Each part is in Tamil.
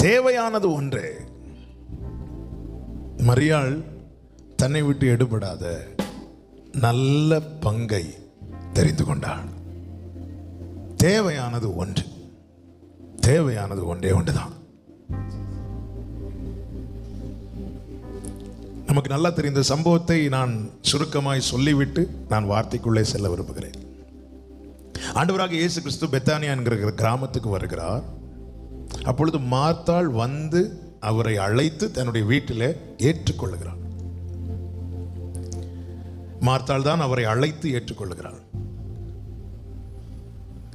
தேவையானது ஒன்று. மரியாள் தன்னை விட்டு எடுபடாத நல்ல பங்கை தெரிந்து கொண்டாள். தேவையானது ஒன்று, தேவையானது ஒன்றே ஒன்றுதான். நமக்கு நல்லா தெரிந்த சம்பவத்தை நான் சுருக்கமாய் சொல்லிவிட்டு நான் வார்த்தைக்குள்ளே செல்ல விரும்புகிறேன். ஆண்டவராக இயேசு கிறிஸ்து பெத்தானியா என்கிற கிராமத்துக்கு வருகிறார். அப்பொழுது மார்த்தாள் வந்து அவரை அழைத்து தன்னுடைய வீட்டிலே ஏற்றுக்கொள்ளுகிறார். மார்த்தாள் தான் அவரை அழைத்து ஏற்றுக்கொள்ளுகிறாள்.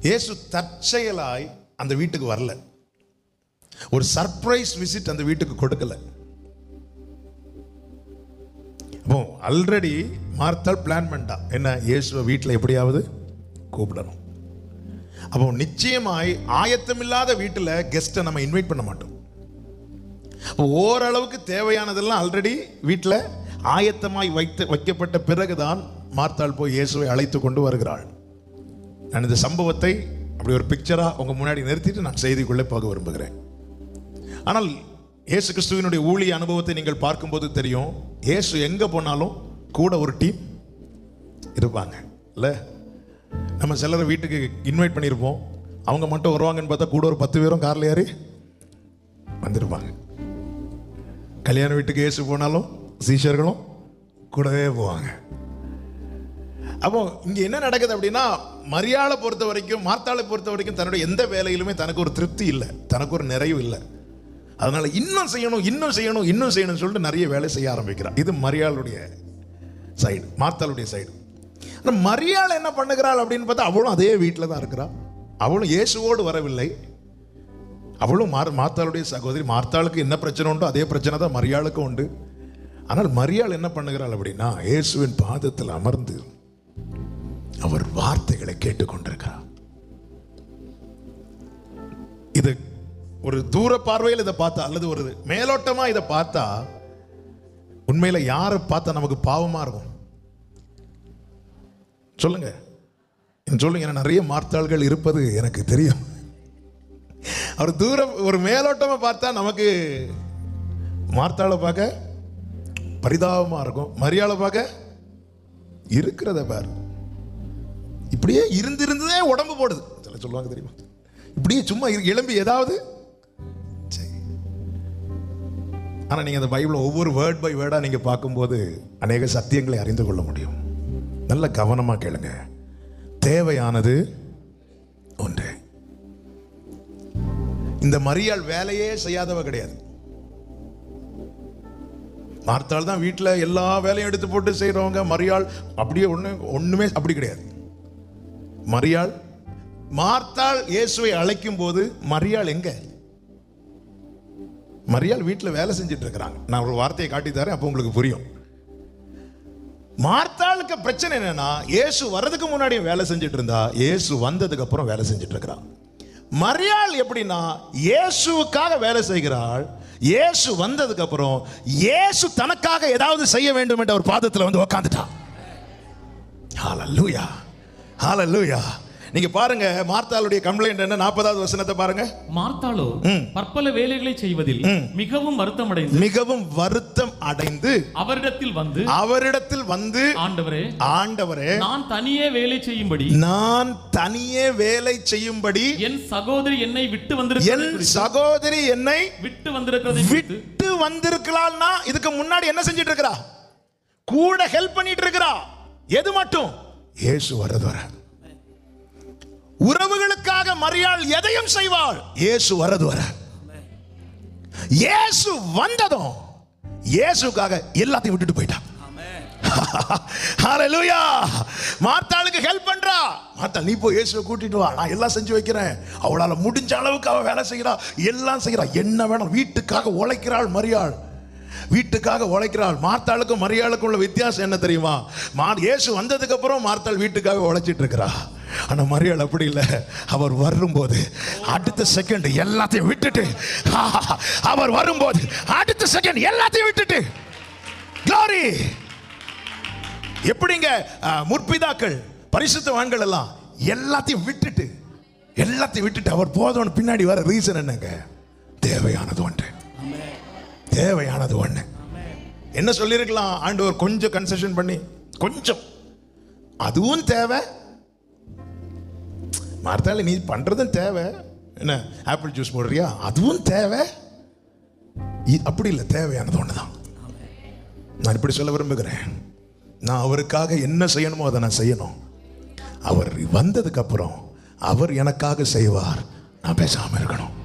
இயேசு தற்செயலாய் அந்த வீட்டுக்கு வரல. ஒரு சர்ப்ரைஸ் விசிட் அந்த வீட்டுக்கு கொடுக்கல. ஆல்ரெடி மார்த்தாள் பிளான் பண்ணிட்டா, என்ன, இயேசுவை வீட்டில் எப்படியாவது கூப்பிடணும். அப்போ நிச்சயமாய் ஆயத்தமில்லாத வீட்டில் கெஸ்ட்டை நம்ம இன்வைட் பண்ண மாட்டோம். ஓரளவுக்கு தேவையானதெல்லாம் ஆல்ரெடி வீட்டில் ஆயத்தமாய் வைக்கப்பட்ட பிறகுதான் மார்த்தாள் போய் இயேசுவை அழைத்து கொண்டு வருகிறாள். நான் இந்த சம்பவத்தை அப்படி ஒரு பிக்சரா உங்க முன்னாடி நிறுத்திட்டு நான் செய்திக்குள்ளே போக விரும்புகிறேன். ஆனால் இயேசு கிறிஸ்துவினுடைய ஊழிய அனுபவத்தை நீங்கள் பார்க்கும்போது தெரியும், இயேசு எங்க போனாலும் கூட ஒரு டீம் இருப்பாங்க. இல்ல, நம்ம சிலரை வீட்டுக்கு இன்வைட் பண்ணியிருப்போம், அவங்க மட்டும் வருவாங்கன்னு பார்த்தா கூட ஒரு 10 பேரும் கார்ல ஏறி வந்திருப்பாங்க. கல்யாண வீட்டுக்கு இயேசு போனாலும் சீஷர்களும் கூடவே போவாங்க. அப்போ இங்க என்ன நடக்குது அப்படின்னா, மரியாளை பொறுத்த வரைக்கும், மார்த்தாளை பொறுத்த வரைக்கும் தன்னுடைய எந்த வேலையிலுமே தனக்கு ஒரு திருப்தி இல்லை, தனக்கு ஒரு நிறைவு இல்லை. அதனால இன்னும் செய்யணும் இன்னும் செய்யணும் இன்னும் செய்யணும்னு சொல்லிட்டு நிறைய வேலை செய்ய ஆரம்பிக்கிறார். இது மரியாளுடைய சைடு, மார்த்தாளுடைய சைடு. ஆனால் மரியாள் என்ன பண்ணுகிறாள் அப்படின்னு பார்த்தா, அவளும் அதே வீட்டில் தான் இருக்கிறாள். அவளும் இயேசுவோடு வரவில்லை. அவளும் மார்த்தாளுடைய சகோதரி. மார்த்தாளுக்கு என்ன பிரச்சனை உண்டோ அதே பிரச்சனை தான் மரியாளுக்கும் உண்டு. ஆனால் மரியாள் என்ன பண்ணுகிறாள் அப்படின்னா, இயேசுவின் பாதத்தில் அமர்ந்து அவர் வார்த்தைகளை கேட்டுக்கொண்டிருக்கிறார். இது ஒரு தூர பார்வையில் இதை பார்த்தா, அல்லது ஒரு மேலோட்டமா இதை பார்த்தா, உண்மையில யாரை பார்த்தா நமக்கு பாவமா இருக்கும்? சொல்லுங்க சொல்லுங்க. நிறைய மார்த்தாள்கள் இருப்பது எனக்கு தெரியும். அவர் தூரம் ஒரு மேலோட்டமா பார்த்தா நமக்கு மார்த்தாளை பார்க்க பரிதாபமா இருக்கும், மரியாளை பார்க்க இருக்கிறத பாரு. இப்படியே இருந்தே உடம்பு போடுது சொல்லுவாங்க தெரியுமா? இப்படியே சும்மா எழும்பி ஏதாவது. ஆனா நீங்க அந்த பைபிள் ஒவ்வொரு வேர்ட் பை வேர்டா நீங்க பார்க்கும்போது அநேக சத்தியங்களை அறிந்து கொள்ள முடியும். நல்ல கவனமா கேளுங்க. தேவையானது ஒன்று. இந்த மரியாள் வேலையே செய்யாதவ கிடையாது. மார்த்தாள் தான் வீட்டில் எல்லா வேலையும் எடுத்து போட்டு செய்யறவங்க. மரியாள் அப்படியே ஒண்ணுமே அப்படி கிடையாது. மார்த்தாள் இயேசுவை அழைக்கும் போது மரியாள் எங்க? மரியாள் வீட்டில் வேலை செஞ்சுட்டு இருக்கிறாங்க. நான் ஒரு வார்த்தையை காட்டி தரேன், அப்போ உங்களுக்கு புரியும். மார்த்தாளுக்கு பிரச்சனை என்னன்னா, இயேசு வர்றதுக்கு முன்னாடியும் வேலை செஞ்சுட்டு இருந்தா, இயேசு வந்ததுக்கு அப்புறம் வேலை செஞ்சுட்டு இருக்கிறான். மரியாள் எப்படின்னா, இயேசுவுக்காக வேலை செய்கிறாள். இயேசு வந்ததுக்கு அப்புறம் இயேசு தனக்காக ஏதாவது செய்ய வேண்டும் என்ற ஒரு பாதத்தில் வந்து உட்கார்ந்துட்டான். ஹல்லேலூயா, ஹல்லேலூயா. நீங்க பாருங்க, மார்த்தாளுடைய கம்ப்ளைண்ட் என்ன? 40வது வசனத்தை பாருங்க. மார்த்தாளோ பற்பல வேலைகளை செய்வதில் மிகவும் வருத்தம் அடைந்து அவரிடத்தில் வந்து ஆண்டவரே நான் தனியே வேலை செய்யும்படி என் சகோதரி என்னை விட்டு வந்திருக்கிறாள்னா, இதுக்கு முன்னாடி என்ன செஞ்சிட்டு இருக்கிறா? கூட ஹெல்ப் பண்ணிட்டு இருக்கிறா. எது மட்டும்? இயேசு வர உறவுகளுக்காக மரியாள் எதையும் செய்வாள். இயேசு வரது வர, இயேசு வந்ததும் இயேசுக்காக எல்லாத்தையும் விட்டுட்டு போயிட்டான். ஹல்லேலூயா. மார்த்தாளுக்கு ஹெல்ப் பண்றா. மார்த்தாள், நீ போய் இயேசுவை கூட்டிட்டு வா, நான் எல்லாம் செஞ்சு வைக்கிறேன். அவளால முடிஞ்ச அளவுக்கு அவ வேலை செய்கிறா, எல்லாம் செய்கிறா. என்ன வேணும், வீட்டுக்காக உழைக்கிறாள் மரியாள். வீட்டுக்காக உழைக்கிறாள். மார்த்தாளுக்கும் மரியாளுக்கும் உள்ள வித்தியாசம் என்ன தெரியுமா? இயேசு வந்ததுக்கு அப்புறம் மார்த்தாள் வீட்டுக்காக உழைச்சிட்டு இருக்கிறா. ஆனா மரியாள் அப்படி இல்லை. அவர் வரும்போது அடுத்த செகண்ட் எல்லாத்தையும் விட்டுட்டு, அவர் வரும்போது அடுத்த செகண்ட் எல்லாத்தையும் விட்டுட்டு, glory. எப்படிங்க முற்பிதாக்கள் பரிசுத்தவான்கள் எல்லாம் எல்லாத்தையும் விட்டுட்டு அவர் போதவன் பின்னாடி வர ரீசன் என்னங்க? தேவையானது ஒன்று, தேவையானது ஒன்று. என்ன சொல்லியிருக்கலாம் ஆண்டவர்? கொஞ்சம் கன்செஷன் பண்ணி, கொஞ்சம் அதுவும் தேவை. மார்த்தாள், நீ பண்றதும் தேவை. என்ன ஆப்பிள் ஜூஸ் போடுறியா? அதுவும் தேவை. அப்படி இல்லை, தேவையானது ஒண்ணுதான். நான் இப்படி சொல்ல விரும்புகிறேன், நான் அவருக்காக என்ன செய்யணுமோ அதை நான் செய்யணும். அவர் வந்ததுக்கு அப்புறம் அவர் எனக்காக செய்வார். நான் பேசாம இருக்கணும்.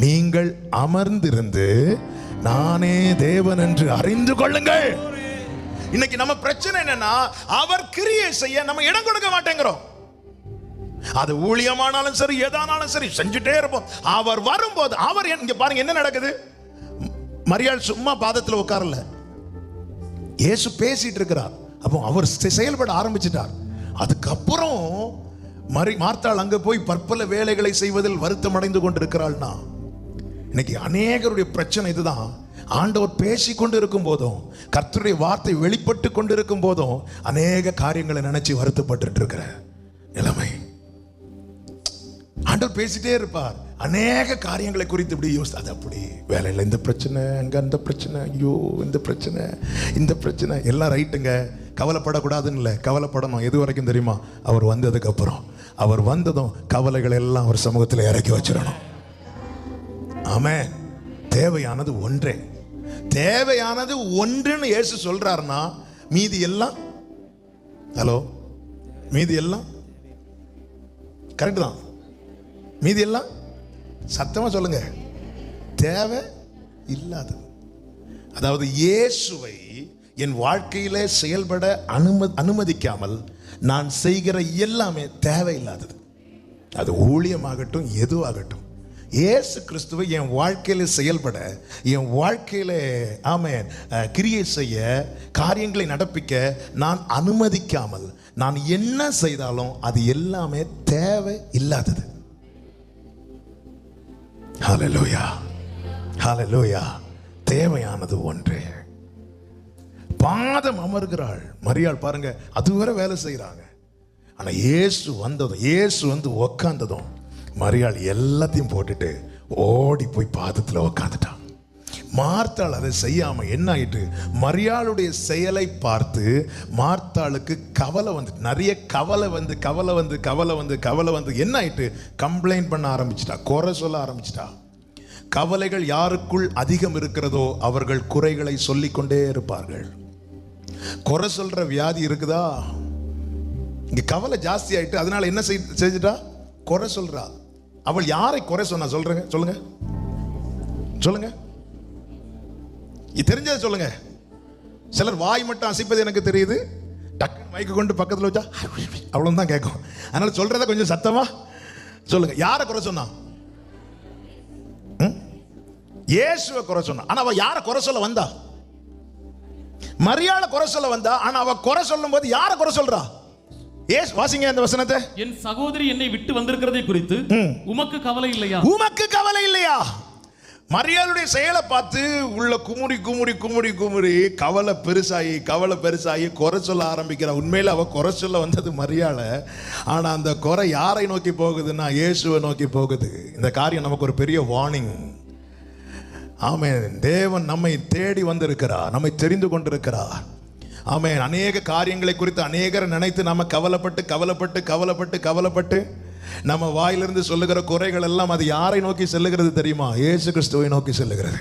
நீங்கள் அமர்ந்திருந்து நானே தேவன் என்று அறிந்து கொள்ளுங்கள். இன்னைக்கு நம்ம பிரச்சனை என்னன்னா, அவர் கிரியை செய்ய நம்ம இடம் கொடுக்க மாட்டேங்கிறோம். அது ஊழியமானாலும் சரி, எதானாலும் சரி, செஞ்சுட்டே இருப்போம். அவர் வரும்போது அவர் இங்க பாருங்க என்ன நடக்குது. மரியாள் சும்மா பாதத்தில் உட்காரல, இயேசு பேசிட்டு இருக்கிறார். அப்போ அவர் செயல்பட ஆரம்பிச்சிட்டார். அதுக்கப்புறம் மார்த்தாள் அங்க போய் பற்பல வேலைகளை செய்வதில் வருத்தம் அடைந்து கொண்டிருக்கிறாள்னா, இன்னைக்கு அநேகருடைய பிரச்சனை இதுதான். ஆண்டவர் பேசி கொண்டு இருக்கும் போதும், கர்த்தருடைய வார்த்தை வெளிப்பட்டு கொண்டு இருக்கும் போதும் அநேக காரியங்களை நினைச்சு வருத்தப்பட்டு இருக்கிற நிலைமை. ஆண்டவர் பேசிட்டே இருப்பார், அநேக காரியங்களை குறித்து இப்படி யோசித்து, அது அப்படி வேலையில் இந்த பிரச்சனை, அங்க அந்த பிரச்சனை, ஐயோ இந்த பிரச்சனை, இந்த பிரச்சனை எல்லாம் ரைட்டுங்க, கவலைப்படக்கூடாதுன்னு இல்லை, கவலைப்படணும். எது வரைக்கும் தெரியுமா? அவர் வந்ததுக்கு அப்புறம். அவர் வந்ததும் கவலைகளை எல்லாம் அவர் சமூகத்தில் இறக்கி வச்சிடணும். ஆமென். தேவையானது ஒன்றே, தேவையானது ஒன்றுன்னு இயேசு சொல்றாருன்னா மீதி எல்லாம், ஹலோ, மீதி எல்லாம் கரெக்ட் தான். மீதி எல்லாம் சத்தமா சொல்லுங்க, தேவை இல்லாத. அதாவது இயேசுவை என் வாழ்க்கையில செயல்பட அனுமதிக்காமல் நான் செய்கிற எல்லாமே தேவையில்லாதது. அது ஊழியமாகட்டும், எதுவாகட்டும், இயேசு கிறிஸ்துவை என் வாழ்க்கையில செயல்பட, என் வாழ்க்கையில ஆமென் கிரியை செய்ய, காரியங்களை நடப்பிக்க நான் அனுமதிக்காமல் நான் என்ன செய்தாலும் அது எல்லாமே தேவை இல்லாதது. ஹல்லேலூயா, ஹல்லேலூயா. தேவையானது ஒன்றே. பாதம் அமர்கிறாள் மரியாள். பாருங்க, அதுவரை வேலை செய்யறாங்க. ஆனா இயேசு வந்ததும், இயேசு வந்து உக்காந்ததும் மரியாள் எல்லாத்தையும் போட்டுட்டு ஓடி போய் பாதத்தில் உக்காந்துட்டான். மார்த்தாள் அதை செய்யாம என்ன ஆயிட்டு, மரியாளுடைய செயலை பார்த்து மார்த்தாளுக்கு கவலை வந்து, நிறைய கவலை வந்து என்ன ஆயிட்டு, கம்ப்ளைண்ட் பண்ண ஆரம்பிச்சிட்டா, குறை சொல்ல ஆரம்பிச்சிட்டா. கவலைகள் யாருக்குள் அதிகம் இருக்கிறதோ அவர்கள் குறைகளை சொல்லிக்கொண்டே இருப்பார்கள். குறை சொல்ற வியாதி இருக்குதா, இங்க கவலை ஜாஸ்தி ஆயிட்டு, அதனால என்ன செஞ்சுட்டா, குறை சொல்றா. அவள் யாரை குறை சொன்னா சொல்றேங்க, சொல்லுங்க சொல்லுங்க, தெரிஞ்சதை சொல்லுங்க. சிலர் வாய் மட்டும் அசைப்பது எனக்கு தெரியுது, டக்குன்னு மைக்கு கொண்டு பக்கத்தில் வச்சா அவ்வளவு தான் கேட்கும். அதனால சொல்றத கொஞ்சம் சத்தமா சொல்லுங்க. யாரை குறை சொன்னா? இயேசுவை குறை சொன்னா. ஆனா அவ யாரை குறை சொல்ல வந்தா? மரியாளை குறை சொல்ல வந்தா. ஆனா அவ குறை சொல்லும் போது யாரை குறை சொல்றா? ஏஸ் வாசிங்க அந்த வசனத்தை. என் சகோதரி என்னை விட்டு வந்திருக்கிறதை குறித்து உமக்கு கவலை இல்லையா? உமக்கு கவலை இல்லையா? மரியாளுடைய செயலை பார்த்து உள்ள குமுறி குமுறி குமுறி குமுறி கவலை பெருசாகி குறை சொல்ல ஆரம்பிக்கிறா. உண்மையில அவ குறை சொல்ல வந்தது மரியாளை. ஆனா அந்த குறை யாரை நோக்கி போகுதுன்னா இயேசுவை நோக்கி போகுது. இந்த காரியம் நமக்கு ஒரு பெரிய வார்னிங். ஆமென். தேவன் நம்மை தேடி வந்திருக்கிறார், நம்மை தெரிந்து கொண்டிருக்கிறார். ஆமென். அநேக காரியங்களை குறித்து அநேகரை நினைத்து நாம கவலைப்பட்டு நம்ம வாயிலிருந்து சொல்லுகிற குறைகள் எல்லாம் அது யாரை நோக்கி செல்லுகிறது தெரியுமா? இயேசு கிறிஸ்துவை நோக்கி செல்லுகிறது.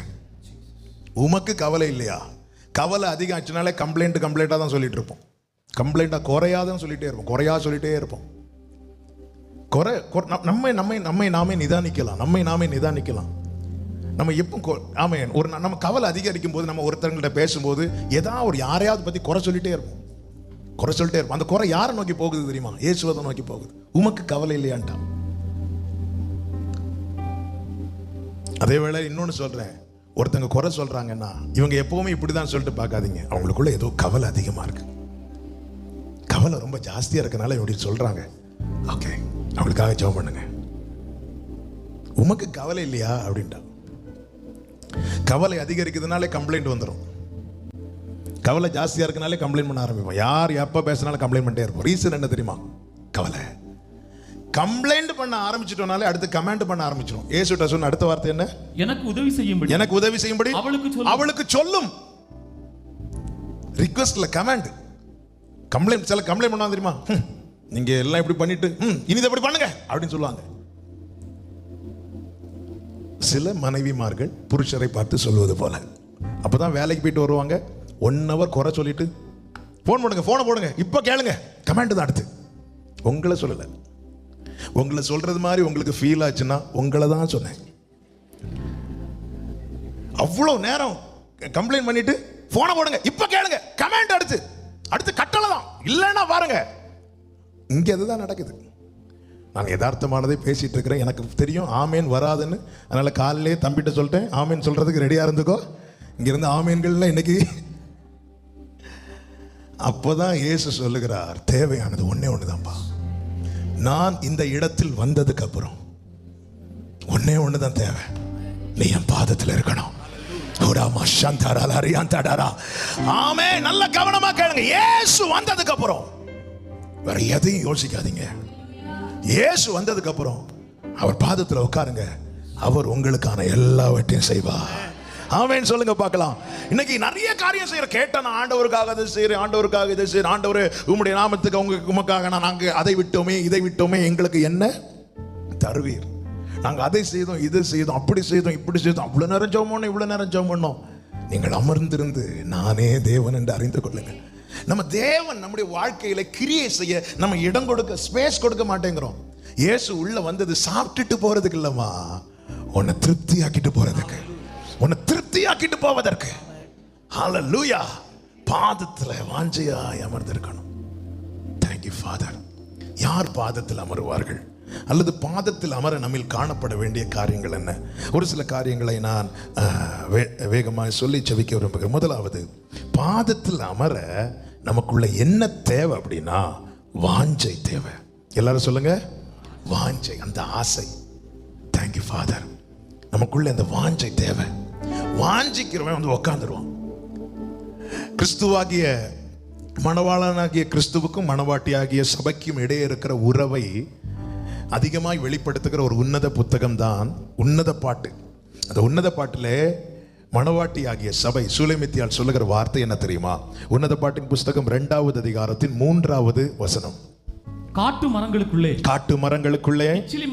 உமக்கு கவலை இல்லையா? கவலை அதிகம் ஆச்சுனாலே கம்ப்ளைண்டா தான் சொல்லிட்டு இருப்போம். கம்ப்ளைண்டா குறையாதான் சொல்லிட்டே இருப்போம். நம்மை நாமே நிதானிக்கலாம். நம்ம எப்போ ஆமென் ஒரு நம்ம கவலை அதிகரிக்கும் போது, நம்ம ஒருத்தர்கிட்ட பேசும்போது ஏதாவது ஒரு யாரையாவது பத்தி குறை சொல்லிட்டே இருப்போம். அந்த குறை யாரை நோக்கி போகுது தெரியுமா? இயேசுவை நோக்கி போகுது. உமக்கு கவலை இல்லையான்டா. அதே வேளை இன்னொன்னு சொல்றேன், ஒருத்தங்க குறை சொல்றாங்கன்னா இவங்க எப்பவுமே இப்படிதான் சொல்லிட்டு பார்க்காதீங்க. அவங்களுக்குள்ள ஏதோ கவலை அதிகமா இருக்கு, கவலை ரொம்ப ஜாஸ்தியா இருக்கனால இப்படி சொல்றாங்க. ஓகே, அவங்களுக்காக ஜெபம் பண்ணுங்க. உமக்கு கவலை இல்லையா அப்படின்ட்டா. கவலை அதிகரிக்கிறதுனாலே கம்ப்ளைண்ட் வந்துடும். கவலை ஜாஸ்தியா இருக்கனாலே கம்ப்ளைண்ட் பண்ண ஆரம்பிப்போம். யார் எப்ப பேசினாலும் கம்ப்ளைண்ட் பண்ணிட்டே இருப்போம். ரீசன் என்ன தெரியுமா? கம்ப்ளைண்ட் பண்ண ஆரம்பிச்சிட்டோம்னாலே அடுத்து கமெண்ட் பண்ண ஆரம்பிச்சிடும். இயேசுட்ட சொன்ன அடுத்த வார்த்தை என்ன? எனக்கு உதவி செய்யும்படி எனக்கு உதவி செய்யும்படி அவளுக்கு சொல்லும். ரிக்வெஸ்ட்ல கமெண்ட். கம்ப்ளைண்ட் சில கம்ப்ளைண்ட் பண்ணா தெரியுமா? நீங்க எல்லாம் இப்படி பண்ணிட்டு இனி இதை இப்படி பண்ணுங்க அப்படின்னு சொல்லுவாங்க. சில மனைவிமார்கள் புருஷரை பார்த்து சொல்லுவது போல. அப்பதான் வேலைக்கு போயிட்டு வருவாங்க, 1 hour குறை சொல்லிட்டு போன் பண்ணுங்க, போனை போடுங்க, இப்ப கேளுங்க, கமெண்ட் தான் அடுத்து. உங்களை சொல்லல. உங்களை சொல்றது மாதிரி உங்களுக்கு ஃபீல் ஆச்சுன்னா உங்களை தான் சொன்னேன். அவ்வளவு நேரம் கம்ப்ளைண்ட் பண்ணிட்டு போனை போடுங்க, இப்ப கேளுங்க, கமெண்ட் அடுத்து கட்டளை தான். இல்லைன்னா பாருங்க, இங்க அதுதான் நடக்குது. நான் யதார்த்தமானதை பேசிட்டு இருக்கிறேன். எனக்கு தெரியும் ஆமேன் வராதுன்னு. அதனால காலையிலே தம்பிட்ட சொல்லிட்டேன், ஆமேன் சொல்றதுக்கு ரெடியா இருந்துக்கோ. இங்க இருந்து ஆமேன்கள்ல இன்னைக்கு. அப்போதான் இயேசு சொல்லுகிறார், தேவையானது ஒன்னே ஒண்ணுதான்பா. நான் இந்த இடத்தில் வந்ததுக்கு அப்புறம் ஒன்னே ஒண்ணுதான் தேவை. நீ என் பாதத்தில் இருக்கணும். ஆமே. நல்ல கவனமா கேளுங்க. இயேசு வந்ததுக்கு அப்புறம் வேற எதையும் யோசிக்காதீங்க. இயேசு வந்ததுக்கு அப்புறம் அவர் பாதத்தில் உட்காருங்க. அவர் உங்களுக்கான எல்லாவற்றையும் செய்வார். ஆமென் சொல்லுங்க பார்க்கலாம். இன்னைக்கு நிறைய காரியம் செய்யற கேட்ட, நான் ஆண்டவருக்காக அதை செய்யறேன், ஆண்டவருக்காக இதை செய்யறேன், ஆண்டவரே உம்முடைய நாமத்துக்கு உமக்காக நாங்க அதை விட்டோமே இதை விட்டோமே, எங்களுக்கு என்ன தருவீர்? நாங்க அதை செய்தோம், இதை செய்தோம், அப்படி செய்தோம், இப்படி செய்தோம், அவ்வளவு நேரம் ஜெபம் பண்ணோம், இவ்வளவு நேரம் ஜெபம் பண்ணோம். நீங்கள் அமர்ந்திருந்து நானே தேவன் என்று அறிந்து கொள்ளுங்கள். நம்ம தேவன் நம்முடைய வாழ்க்கையில கிரியை செய்ய நம்ம இடம் கொடுக்க, ஸ்பேஸ் கொடுக்க மாட்டேங்கிறோம். இயேசு உள்ள வந்தது சாப்பிட்டுட்டு போறதுக்கு இல்லம்மா, உன்னை திருப்தியாக்கிட்டு போறதுக்கு, உன்னை திருப்தியாக்கிட்டு போவதற்கு. ஹல்லேலூயா. பாதத்துல வாஞ்சையாய் அமர்ந்திருக்கணும். Thank you father. யார் பாதத்தில் அமருவார்கள் அல்லது பாதத்தில் அமர நம்மில் காணப்பட வேண்டிய காரியங்கள் என்ன? ஒரு சில காரியங்களை நான் வேகமாக சொல்லி செவிக்க விரும்புகிறேன். முதலாவது, பாதத்தில் அமர நமக்குள்ள என்ன தேவை அப்படின்னா வாஞ்சை தேவை. எல்லாரும் சொல்லுங்க, வாஞ்சை, அந்த ஆசை. Thank you father. நமக்குள்ள அந்த வாஞ்சை தேவை. வாஞ்சிக்கிறவன் வந்து உட்காந்துருவான். கிறிஸ்துவாகிய மணவாளனாகிய கிறிஸ்துவுக்கும் மணவாட்டியாகிய சபைக்கும் இடையே இருக்கிற உறவை அதிகமாய் வெளிப்படுத்துகிற ஒரு உன்னத புத்தகம் தான் உன்னத பாட்டு. அந்த உன்னத பாட்டில் மணவாட்டி ஆகிய சபை சூலைமித்தியால் சொல்லுகிற வார்த்தை என்ன தெரியுமா? உன்னத பாட்டின் புஸ்தகம் 2வது அதிகாரத்தின் 3வது வசனம். காட்டு மரங்களுக்குள்ளே கிச்சிலி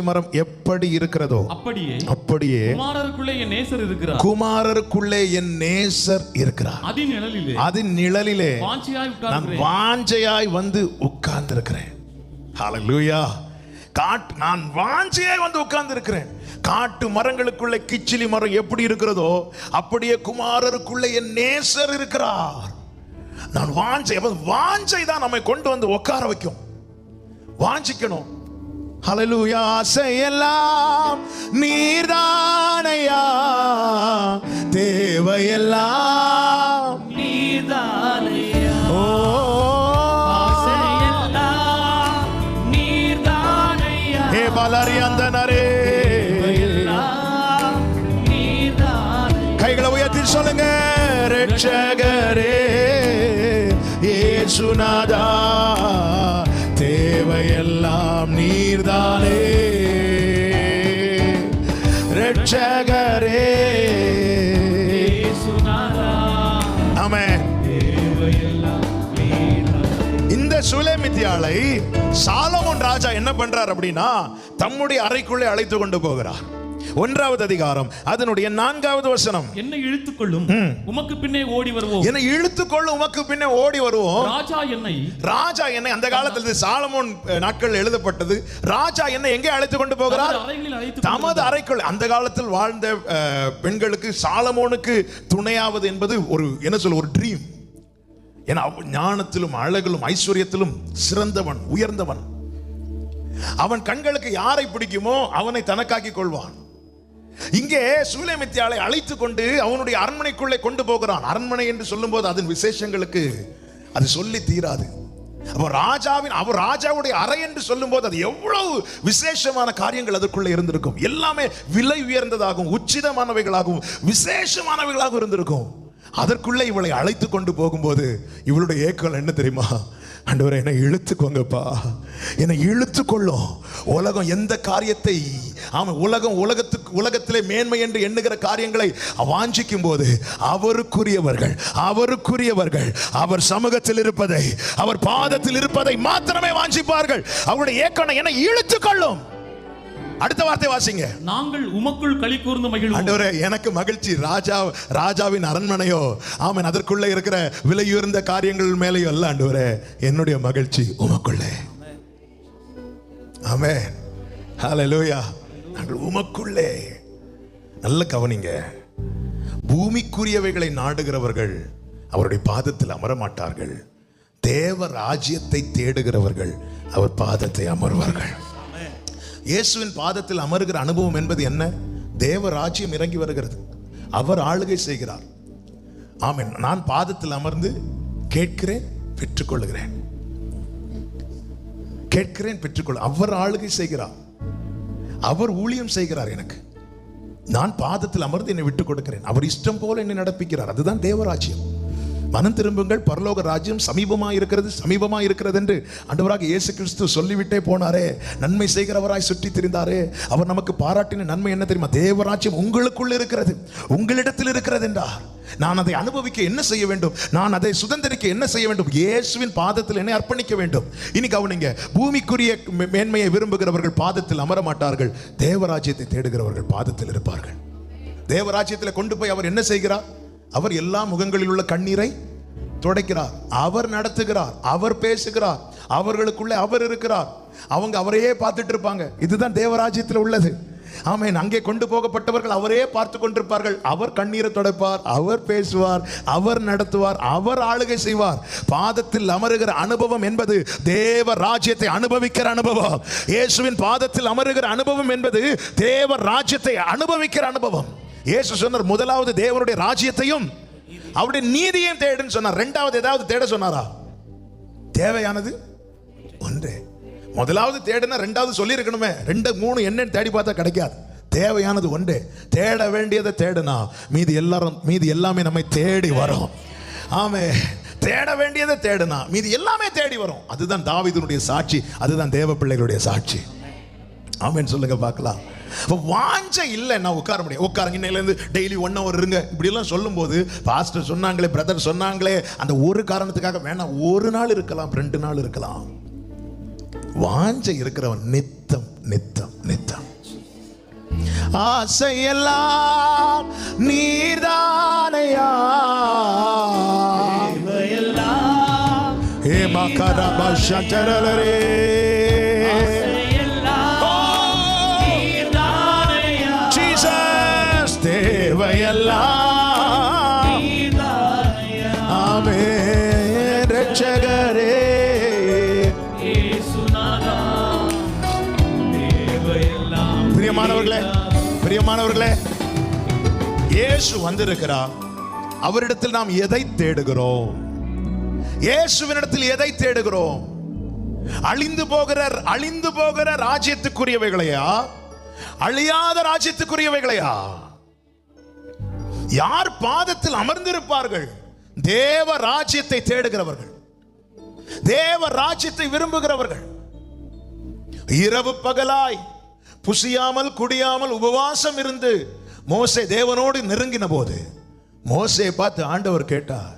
மரம் எப்படி இருக்கிறதோ அப்படியே குமாரருக்குள்ளே என் நேசர் இருக்கிறார். அதன் நிழலிலே நான் வாஞ்சையாய் வந்து உட்கார்ந்து இருக்கிறேன். ஹல்லேலூயா. நான் வாஞ்சையாய் வந்து உட்கார்ந்து இருக்கிறேன். காட்டு மரங்களுக்குள்ளே கிச்சிலி மரம் எப்படி இருக்கிறதோ அப்படியே குமாரருக்குள்ளே என் நேசர் இருக்கிறார். நான் வாஞ்சை தான் நம்மை கொண்டு வந்து உட்கார வைக்கும். வாஞ்சிக்கணும். ஹல்லேலூயா. ஆசையெல்லாம் நீர்தானையா, தேவையெல்லாம் நீர்தானையா. ஓ ஆசையெல்லாம் நீர்தானையா. ஹே பலரியந்தனரே, கைகளை உயர்த்தி சொல்லுங்க. ரட்சகரே இயேசுநாதா, தேவையெல்லாம் நீர்தானே. ரட்சகரே இயேசுநாதா, ஆமென். இந்த சூலேமித்தியாளை சாலமோன் ராஜா என்ன பண்றார் அப்படின்னா தம்முடைய அறைக்குள்ளே அழைத்து கொண்டு போகிறார். 1வது அதிகாரம் அதனுடைய 4வது வசனம். என்னை இழுத்துக்கொள்ளும் உமக்கு பின்னே ஓடி வருவோம். என்னை இழுத்துக்கொள்ளும் உமக்கு பின்னே ஓடி வருவோம். ராஜா என்னை அந்த காலத்தில் சாலமோன் நாட்கள் எழுதப்பட்டது. ராஜா என்னை எங்கே அழைத்து கொண்டு போகிறார்? தமது அறைக்குள். அந்த காலத்தில் வாழ்ந்த பெண்களுக்கு சாலமோனுக்கு துணையாவது என்பது ஒரு என்ன சொல்ல, ஒரு ட்ரீம். ஏன்னா ஞானத்திலும் அழகிலும் ஐஸ்வர்யத்திலும் சிறந்தவன், உயர்ந்தவன். அவன் கண்களுக்கு யாரை பிடிக்குமோ அவனை தனக்காக்கி கொள்வான். இங்கே சூலேமித்தியாளை அழைத்து கொண்டு அவனுடைய அரண்மனைக்குள்ளே கொண்டு போகிறான். அரண்மனை என்று சொல்லும் போது அதன் விசேஷங்களுக்கு அது சொல்லி தீராது. அவர் ராஜாவுடைய அறை என்று சொல்லும் போது அது எவ்வளவு விசேஷமான காரியங்கள் அதற்குள்ளே இருந்திருக்கும். எல்லாமே விலை உயர்ந்ததாகவும் உச்சிதமானவைகளாகவும் விசேஷமானவைகளாகவும் இருந்திருக்கும். அதற்குள்ளே இவளை அழைத்து கொண்டு போகும்போது இவளுடைய ஏக்கம் என்ன தெரியுமா? ஆண்டவரே என்னை இழுத்துக்கோங்கப்பா, என்னை இழுத்துக்கொள்ளும். உலகம் எந்த காரியத்தை உலகத்திலே மேன்மை என்று எண்ணுகிற காரியங்களை வாஞ்சிக்கும் போது அவருக்குரியவர்கள் அவர் சமூகத்தில் இருப்பதை, அவர் பாதத்தில் இருப்பதை மாத்திரமே வாஞ்சிப்பார்கள். அவருடைய ஏக்கம் என்னை இழுத்துக்கொள்ளும். அடுத்த வார்த்தை வாசிங்க. நாங்கள் உமக்குள் களி கூர்ந்து மகிழ்வோம். ஆண்டவரே எனக்கு மகிழ்ச்சி ராஜாவின் அரண்மனையோ ஆமென் அதற்குள்ள இருக்கிற விலையுயர்ந்த காரியங்கள் மேலேயோ அல்ல ஆண்டவரே, என்னுடைய மகிழ்ச்சி உமக்குள்ளே. ஆமென், ஹல்லேலூயா. நாங்கள் உமக்குள்ளே. நல்ல கவனிங்க, பூமிக்குரியவைகளை நாடுகிறவர்கள் அவருடைய பாதத்தில் அமர மாட்டார்கள். தேவ ராஜ்யத்தை தேடுகிறவர்கள் அவர் பாதத்தை அமர்வார்கள். இயேசுவின் பாதத்தில் அமருகிற அனுபவம் என்பது என்ன? தேவ ராஜ்யம் இறங்கி வருகிறது, அவர் ஆளுகை செய்கிறார். ஆமென். நான் பாதத்தில் அமர்ந்து கேட்கிறேன், பெற்றுக்கொள்கிறேன், கேட்கிறேன், பெற்றுக்கொள்ள. அவர் ஆளுகை செய்கிறார், அவர் ஊழியம் செய்கிறார். எனக்கு நான் பாதத்தில் அமர்ந்து என்னை விட்டுக் கொடுக்கிறேன், அவர் இஷ்டம் போல என்னை நடப்பிக்கிறார். அதுதான் தேவராஜ்யம். மனம் திரும்புங்கள், பரலோக ராஜ்யம் சமீபமாய் இருக்கிறது என்று ஆண்டவராக இயேசு கிறிஸ்து சொல்லிவிட்டே போனாரே. நன்மை செய்கிறவராய் சுற்றி திரிந்தாரே. அவர் நமக்கு பாராட்டின நன்மை என்ன தெரியுமா? தேவராஜ்யம் உங்களுக்குள் இருக்கிறது, உங்களிடத்தில் இருக்கிறது என்றார். நான் அதை அனுபவிக்க என்ன செய்ய வேண்டும்? நான் அதை சுதந்திரிக்க என்ன செய்ய வேண்டும்? இயேசுவின் பாதத்தில் என்னை அர்ப்பணிக்க வேண்டும். இனி கவனிங்க, பூமிக்குரிய மேன்மையை விரும்புகிறவர்கள் பாதத்தில் அமர மாட்டார்கள், தேவராஜ்யத்தை தேடுகிறவர்கள் பாதத்தில் இருப்பார்கள். தேவராஜ்யத்தில் கொண்டு போய் அவர் என்ன செய்கிறார்? அவர் எல்லா முகங்களில் உள்ள கண்ணீரை துடைக்கிறார், அவர் நடத்துகிறார், அவர் பேசுகிறார், அவர்களுக்குள்ளே அவர் இருக்கிறார். அவங்க அவரையே பார்த்துட்டு இருப்பாங்க. இதுதான் தேவராஜ்யத்தில் உள்ளது. ஆமென். அங்கே கொண்டு போகப்பட்டவர்கள் அவரே பார்த்து கொண்டிருப்பார்கள். அவர் கண்ணீரை துடைப்பார், அவர் பேசுவார், அவர் நடத்துவார், அவர் ஆளுகை செய்வார். பாதத்தில் அமருகிற அனுபவம் என்பது தேவ ராஜ்யத்தை அனுபவிக்கிற அனுபவம். இயேசுவின் பாதத்தில் அமருகிற அனுபவம் என்பது தேவ ராஜ்யத்தை அனுபவிக்கிற அனுபவம். இயேசு சொன்னார், முதலாவது தேவனுடைய ராஜ்யத்தையும் அவருடைய நீதியையும் தேடுன்னு சொன்னார். இரண்டாவது ஏதாவது தேட சொன்னாரா? தேவையானது ஒன்றே. முதலாவது தேடுனா ரெண்டாவது சொல்லி இருக்கணுமே. 2 3 என்னன்னு தேடி பார்த்தா கிடைக்காது. தேவையானது ஒன்றே. தேட வேண்டியதை தேடுனா மீதி எல்லாமே நம்மை தேடி வரும். ஆமே, தேட வேண்டியதை தேடுனா மீதி எல்லாமே தேடி வரும். அதுதான் தாவீதுனுடைய சாட்சி, அதுதான் தேவ பிள்ளைகளுடைய சாட்சி. ஆமென் சொல்லுங்க பார்க்கலாம். வாஞ்சை இல்லை நான் உட்கார முடியும். உட்காருங்க, இன்னையிலேருந்து டெய்லி 1 hour இருங்க இப்படிலாம் சொல்லும்போது, பாஸ்டர் சொன்னாங்களே, பிரதர் சொன்னாங்களே, அந்த ஒரு காரணத்துக்காக வேணாம். 1 நாள் இருக்கலாம், 2 நாள் இருக்கலாம். வாஞ்சை இருக்கிறவன் நித்தம் நித்தம் நித்தம். ஆசையெல்லாம் நீர்தானையா, ஏ மகரபா சச்சரலரே, தேவையெல்லாம் ஆமென் ரட்சகரே. பிரியமானவர்களே, இயேசு வந்திருக்கிறார். அவரிடத்தில் நாம் எதை தேடுகிறோம்? இயேசுவினிடத்தில் எதை தேடுகிறோம்? அழிந்து போகிற ராஜ்யத்துக்குரியவைகளையா, அழியாத ராஜ்யத்துக்குரியவைகளையா? யார் பாதத்தில் அமர்ந்திருப்பார்கள்? தேவ ராஜ்யத்தை தேடுகிறவர்கள், தேவ ராஜ்யத்தை விரும்புகிறவர்கள். இரவு பகலாய் புசியாமல் குடியாமல் உபவாசம் இருந்து மோசே தேவனோடு நெருங்கின போது மோசே பார்த்து ஆண்டவர் கேட்டார்,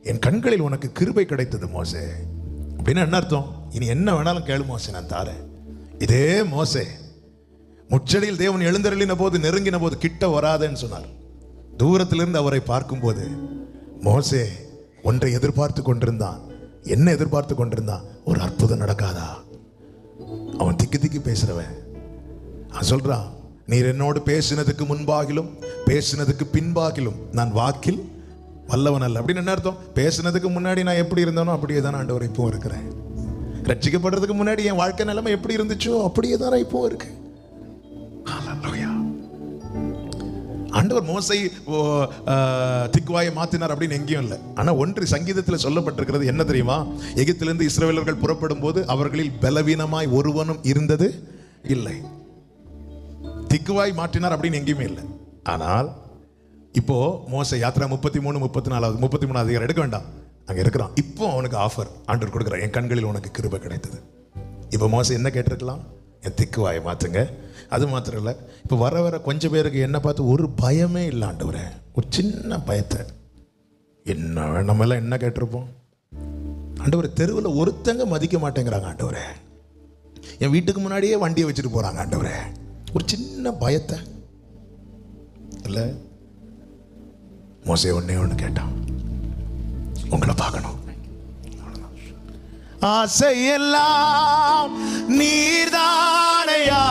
என் கண்களில் உனக்கு கிருபை கிடைத்தது மோசே. அப்படின்னு என்ன அர்த்தம்? இனி என்ன வேணாலும் கேளு மோசே, நான் தாரேன். இதே மோசே முச்சடியில் தேவன் எழுந்தருளின போது, நெருங்கின போது கிட்ட வராதேன்னு சொன்னார். தூரத்திலிருந்து அவரை பார்க்கும்போது மோசே ஒன்றை எதிர்பார்த்து கொண்டிருந்தான். என்ன எதிர்பார்த்து கொண்டிருந்தான்? ஒரு அற்புதம் நடக்காதா? அவன் திக்கி பேசுறவன். அவன் சொல்றான், நீர் என்னோடு பேசினதுக்கு முன்பாகிலும் பேசினதுக்கு பின்பாகிலும் நான் வாக்கில் வல்லவன் அல்ல. அப்படின்னு என்ன அர்த்தம்? பேசினதுக்கு முன்னாடி நான் எப்படி இருந்தேனோ அப்படியே தான் ஆண்டவர் இப்போ இருக்கிறேன். ரட்சிக்கப்படுறதுக்கு முன்னாடி என் வாழ்க்கை நிலைமை எப்படி இருந்துச்சோ அப்படியே தான் இப்போ இருக்கு. ஆண்டவர் மோசை திக்குவாயை மாத்தினார் அப்படின்னு எங்கேயும் இல்லை. ஆனால் ஒன்று சங்கீதத்தில் சொல்லப்பட்டிருக்கிறது என்ன தெரியுமா? எகிப்திலிருந்து இஸ்ரவேலர்கள் புறப்படும் போது அவர்களில் பலவீனமாய் ஒருவனும் இருந்தது இல்லை. திக்குவாய் மாற்றினார் அப்படின்னு எங்கேயுமே இல்லை. ஆனால் இப்போ மோசை யாத்திரா 33 34 33 அதிகாரம் எடுக்க வேண்டாம். அங்க இருக்கிறான். இப்போ அவனுக்கு ஆஃபர் ஆண்டவர் கொடுக்குறான், என் கண்களில் உனக்கு கிருபை கிடைத்தது. இப்போ மோசே என்ன கேட்டிருக்கலாம்? என் திக்குவாயை மாத்துங்க. அது மாத்திரம் இல்லை, இப்போ வர வர கொஞ்சம் பேருக்கு என்ன பார்த்து ஒரு பயமே இல்லை ஆண்டவரே, ஒரு சின்ன பயத்தை. என்ன நம்ம எல்லாம் என்ன கேட்டிருப்போம்? ஆண்டவரே, தெருவில் ஒருத்தங்க மதிக்க மாட்டேங்கிறாங்க ஆண்டவரே, என் வீட்டுக்கு முன்னாடியே வண்டியை வச்சுட்டு போறாங்க ஆண்டவரே, ஒரு சின்ன பயத்தை இல்லை. மோசே ஒண்ணு கேட்டான், உங்களை பார்க்கணும். ஆசையெல்லாம் நீர்தானையா,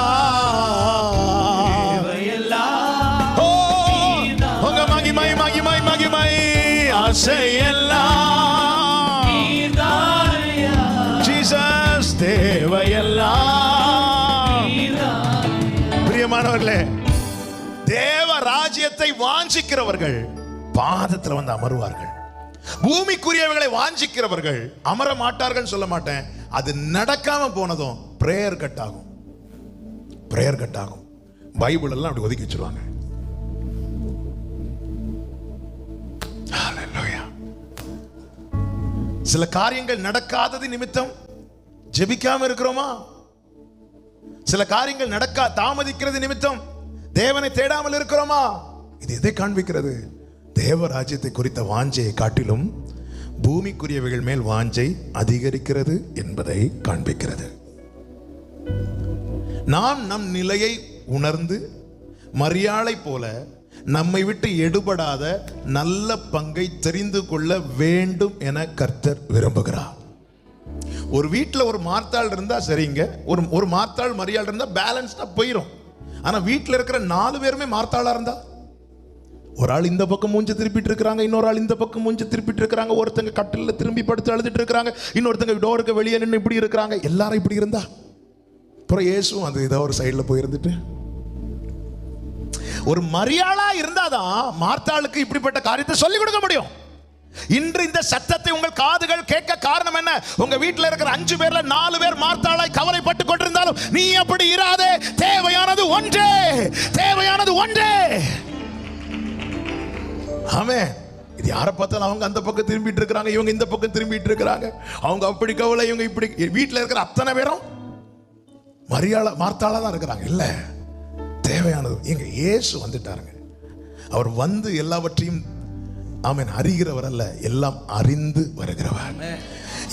ஓ உங்க மகிமை மகிமை மகிமை. ஆசையெல்லாம் நீர்தானையா, ஜீசஸ் தேவையெல்லாம். பிரியமானவர்களே, தேவ ராஜ்யத்தை வாஞ்சிக்கிறவர்கள் பாதத்தில் வந்து அமருவார்கள். பூமிக்குரியவர்களை வாஞ்சிக்கிறவர்கள் அமர மாட்டார்கள் சொல்ல மாட்டேன், அது நடக்காம போனதும் பிரேயர் கட் ஆகும். பிரேயர் கட் ஆகும். பைபிள் எல்லாம் அப்படி ஒதுக்கி வச்சிருவாங்க. சில காரியங்கள் நடக்காதது நிமித்தம் ஜெபிக்காம இருக்கிறோமா? சில காரியங்கள் தாமதிக்கிறது நிமித்தம் தேவனை தேடாமல் இருக்கிறோமா? இது எதை காண்பிக்கிறது? தேவ ராஜ்யத்தை குறித்த வாஞ்சையை காட்டிலும் பூமிக்குரியவைகள் மேல் வாஞ்சை அதிகரிக்கிறது என்பதை காண்பிக்கிறது. நாம் நம் நிலையை உணர்ந்து மரியாளை போல நம்மை விட்டு எடுபடாத நல்ல பங்கை தெரிந்து கொள்ள வேண்டும் என கர்த்தர் விரும்புகிறார். ஒரு வீட்டில் ஒரு மார்த்தாள் இருந்தா சரிங்க, ஒரு மார்த்தாள் மரியாள் இருந்தா பேலன்ஸ்டா போயிடும். ஆனா வீட்டில் இருக்கிற 4 பேருமே மார்த்தாளா இருந்தா, ஒரு ஆள் இந்த பக்கம் மூஞ்சி திருப்பிட்டு இருக்கிறாங்க, இன்னொரு ஆள் இந்த பக்கம் மூஞ்சி திருப்பிட்டு இருக்கிறாங்க, ஒருத்தங்க கட்டில திரும்பி படுத்து அழுதுட்டு இருக்கிறாங்க, இன்னொருத்தங்க டோருக்கு வெளியே நின்று இப்படி இருக்கிறாங்க. எல்லாரும் இப்படி இருந்தா அப்புறம் இயேசுவும் அது ஏதோ ஒரு சைடில் போயிருந்துட்டு, ஒரு மரியாளா இருந்தாதான் மார்த்தாளுக்கு இப்படிப்பட்ட காரியத்தை சொல்லிக் கொடுக்க முடியும். இன்று இந்த சத்தத்தை உங்கள் காதுகள் கேட்க காரணம் என்ன? உங்க வீட்டில் இருக்கிற 5 பேர்ல 4 பேர் மார்த்தாளாய் கவலைப்பட்டு கொண்டிருந்தாலும் நீ அப்படி இராதே. தேவையானது ஒன்றே, தேவையானது ஒன்றே. ஆமென். இது யாரை பார்த்தாலும் அவங்க அந்த பக்கம் திரும்பிட்டு இருக்கிறாங்க, இவங்க இந்த பக்கம் திரும்பிட்டு இருக்கிறாங்க, அவங்க அப்படி கவலை, இவங்க இப்படி. வீட்டில் இருக்கிற அத்தனை பேரும் மார்த்தாளா தான் இருக்கிறாங்க. இல்ல, தேவையானது எங்க இயேசு வந்துட்டாருங்க. அவர் வந்து எல்லாவற்றையும் ஆமென் அறிகிறவர் அல்ல, எல்லாம் அறிந்து வருகிறவர்.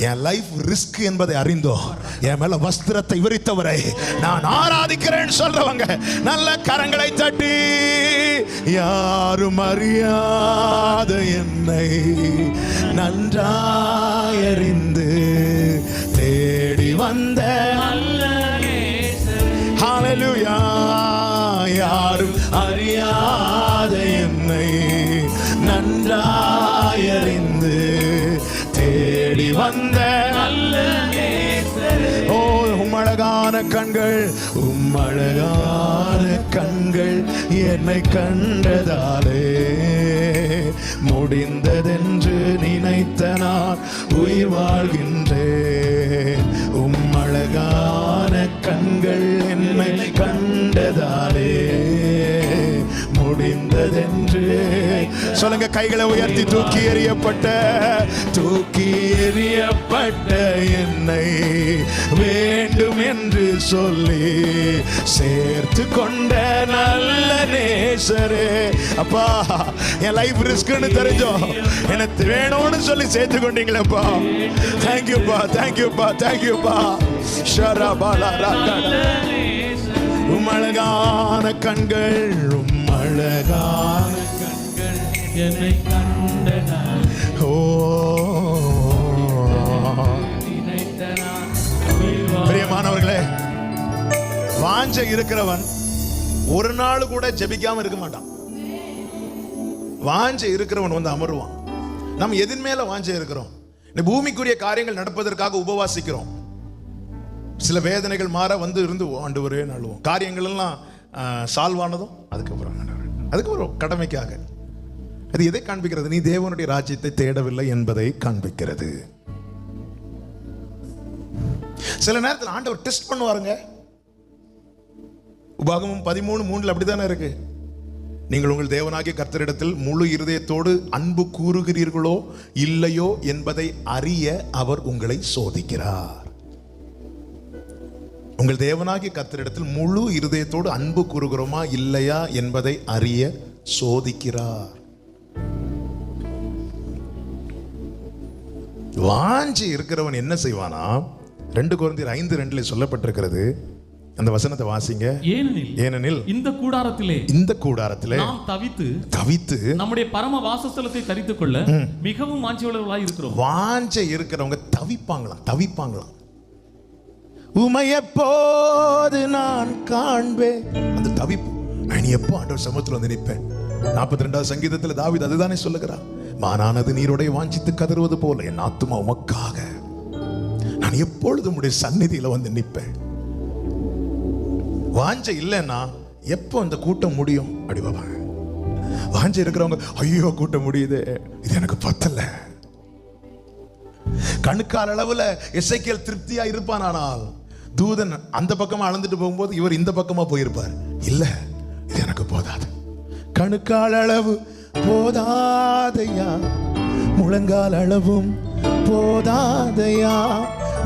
என் லைஃப் ரிஸ்க் என்பதை அறிந்தோ என் மேல வஸ்திரத்தை விரித்தவரை நான் ஆராதிக்கிறேன் சொல்றவங்க நல்ல கரங்களை தட்டி, யாரும் அறியாத என்னை நன்றாயறிந்து தேடி வந்த ஹல்லேலூயா, யாரும் அறியாத என்னை நன்றாயறிந்து தேடி வந்த ஓ உம்மழகான கண்கள், உம்மழகான கண்கள் என்னை கண்டதாலே முடிந்ததென்று நினைத்த நான் உயிர் வாழ்கின்றேன். உம்மழகான கண்கள் என்னை கண்டதாலே முடிந்ததென்று சொல்லுங்க. கைகளை உயர்த்தி தூக்கி எறியப்பட்ட என்னை வேண்டும் என்று சொல்லி சேர்த்து கொண்ட நல்ல நேசரே. அப்பா, என் லைஃப் ரிஸ்க்னு தெரிஞ்சோ எனக்கு வேணும்னு சொல்லி சேர்த்து கொண்டீங்களேப்பா. தேங்க்யூப்பா, தேங்க்யூப்பா, தேங்க்யூப்பா. ஷரபாலா உம்மழகான கண்கள், உம்மழகான கண்கள் என்னை கண்டதால் ஓ. பிரியமானவர்களே, வாஞ்சை இருக்கிறவன் ஒரு நாள் கூட ஜெபிக்காம இருக்க மாட்டான். வாஞ்சை இருக்கிறவன் வந்து அமருவான். நம்ம எதின் மேல வாஞ்சை இருக்கிறோம்? பூமிக்குரிய காரியங்கள் நடப்பதற்காக உபவாசிக்கிறோம். சில வேதனைகள் மாற வந்து இருந்து ஆண்டவரே நாளுவோம். காரியங்கள் எல்லாம் சால்வ் ஆனதும் அதுக்கப்புறம் கடமைக்காக. அது எதை காண்பிக்கிறது? நீ தேவனுடைய ராஜ்யத்தை தேடவில்லை என்பதை காண்பிக்கிறது. சில நேரத்தில் ஆண்டவர் டெஸ்ட் பண்ணுவாருங்க. உபாகமம் 13:3 அப்படித்தானே இருக்கு. நீங்கள் உங்கள் தேவனாகிய கர்த்தரிடத்தில் முழு இருதயத்தோடு அன்பு கூறுகிறீர்களோ இல்லையோ என்பதை அறிய அவர் உங்களை சோதிக்கிறார். உங்கள் தேவனாகிய கர்த்தரிடத்தில் முழு இருதயத்தோடு அன்பு கூறுகிறோமா இல்லையா என்பதை அறிய சோதிக்கிறார். வாஞ்சி இருக்கிறவன் என்ன செய்வானா? 2 கொரிந்தியர் 5:2 சொல்லப்பட்டிருக்கிறது. அந்த வசனத்தை வாசிங்க. ஏனெனில் இந்த கூடாரத்திலே நாம் தவித்து நம்முடைய பரம வாசஸ்தலத்தை தரித்துக் கொள்ள மிகவும் வாஞ்சையுள்ளவர்களாய் இருக்கிறோம். வாஞ்சை இருக்கிறவங்க தவிப்பாங்களாம். உமை எப்போது நான் காண்பேன், அந்த தவிப்பு. நான் எப்போ ஆண்டவர் சமூகத்தில் வந்து நிற்பேன். 42வது சங்கீதத்தில் தாவீது அதுதானே சொல்லுகிறார். மானானது நீரோடைய வாஞ்சித்து கதறுவது போல என் ஆத்துமா உமக்காக நான் எப்பொழுதும் உடைய சந்நிதியில வந்து நிற்பேன். வாஞ்சை இல்லைன்னா எப்போ இந்த கூட்டம் முடியும் அப்படி பாப்பாங்க. வாஞ்சை இருக்கிறவங்க ஐயோ கூட்டம் முடியுது, இது எனக்கு பத்தல. கணுக்கால் அளவுல எசேக்கியேல் திருப்தியா இருப்பான். ஆனால் தூதன் அந்த பக்கமா அளந்துட்டு போகும்போது இவர் இந்த பக்கமா போயிருப்பார். இல்ல, இது எனக்கு போதாது. கணுக்கால் அளவு போதாதையா, முழங்கால் அளவும் போதாதையா,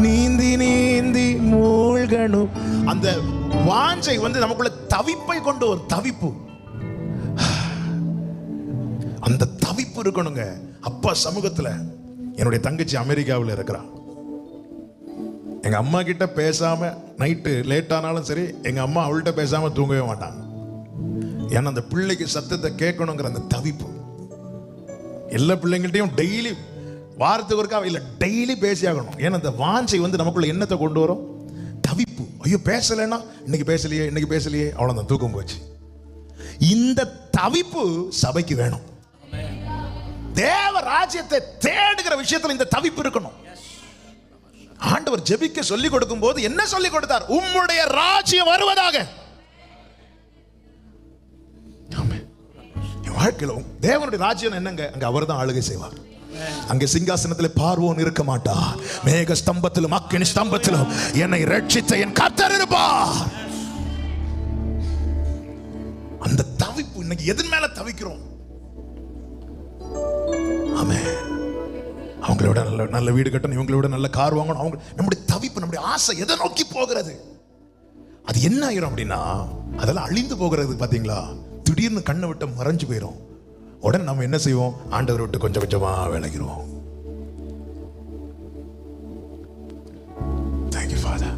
நீந்தி நீந்தி மூழ்கணும். அந்த வாஞ்சை வந்து நமக்குள்ள தவிப்பை கொண்டு ஒரு தவிப்பு, அந்த தவிப்பு இருக்கணுங்க. அப்பா சமூகத்துல என்னுடைய தங்கச்சி அமெரிக்காவில் இருக்கிறான். எங்க அம்மா கிட்ட பேசாம நைட்டு லேட் ஆனாலும் சரி, எங்க அம்மா அவள்கிட்ட பேசாம தூங்கவே மாட்டாங்க. ஏன்னா அந்த பிள்ளைக்கு சத்தத்தை கேட்கணுங்கிற அந்த தவிப்பு. எல்லா பிள்ளைங்கள்ட்டையும் டெய்லி வாரத்துக்கு ஒருக்கா இல்ல டெய்லி பேசி ஆகணும். ஏன்னா அந்த வாஞ்சை வந்து நமக்குள்ள என்னத்தை கொண்டு வரும்? தவிப்பு. ஐயோ பேசலைன்னா இன்னைக்கு பேசலையே அவ்வளவுதான், தூக்கம் போச்சு. இந்த தவிப்பு சபைக்கு வேணும். தேவ ராஜ்யத்தை தேடுகிற விஷயத்துல இந்த தவிப்பு இருக்கணும். ஆண்டவர் ஜெபிக்க சொல்லிக் கொடுக்கும் போது என்ன சொல்லிக் கொடுத்தார்? உம்முடைய ராஜ்யம் வருவதாக. வாழ்க்கையில தேவனுடைய ராஜ்யம் என்னங்க? அங்க அவர் தான் ஆளுகை செய்வார். அங்கே சிங்காசனத்தில் பார்வோன் இருக்க மாட்டார். மேக ஸ்தம்பத்திலும் அக்கினி ஸ்தம்பத்திலும் என்னை ரட்சித்த என் கர்த்தர் இருப்பார். அந்த தவிப்பு இன்னைக்கு எதன் மேல தவிக்கிறோம்? ஆமென். அவங்களோட நல்ல வீடு கட்டணும், இவங்களோட நல்ல கார் வாங்கணும். அவங்க நம்முடைய தவிப்பு, நம்முடைய ஆசை எதை நோக்கி போகிறது? அது என்ன ஆயிரும் அப்படின்னா, அதெல்லாம் அழிந்து போகிறது. பாத்தீங்களா? திடீர்னு கண்ணை விட்டு மறைஞ்சு போயிடும். உடனே நம்ம என்ன செய்வோம்? ஆண்டவரை விட்டு கொஞ்சம் கொஞ்சமா விலகிடுவோம். Thank you father.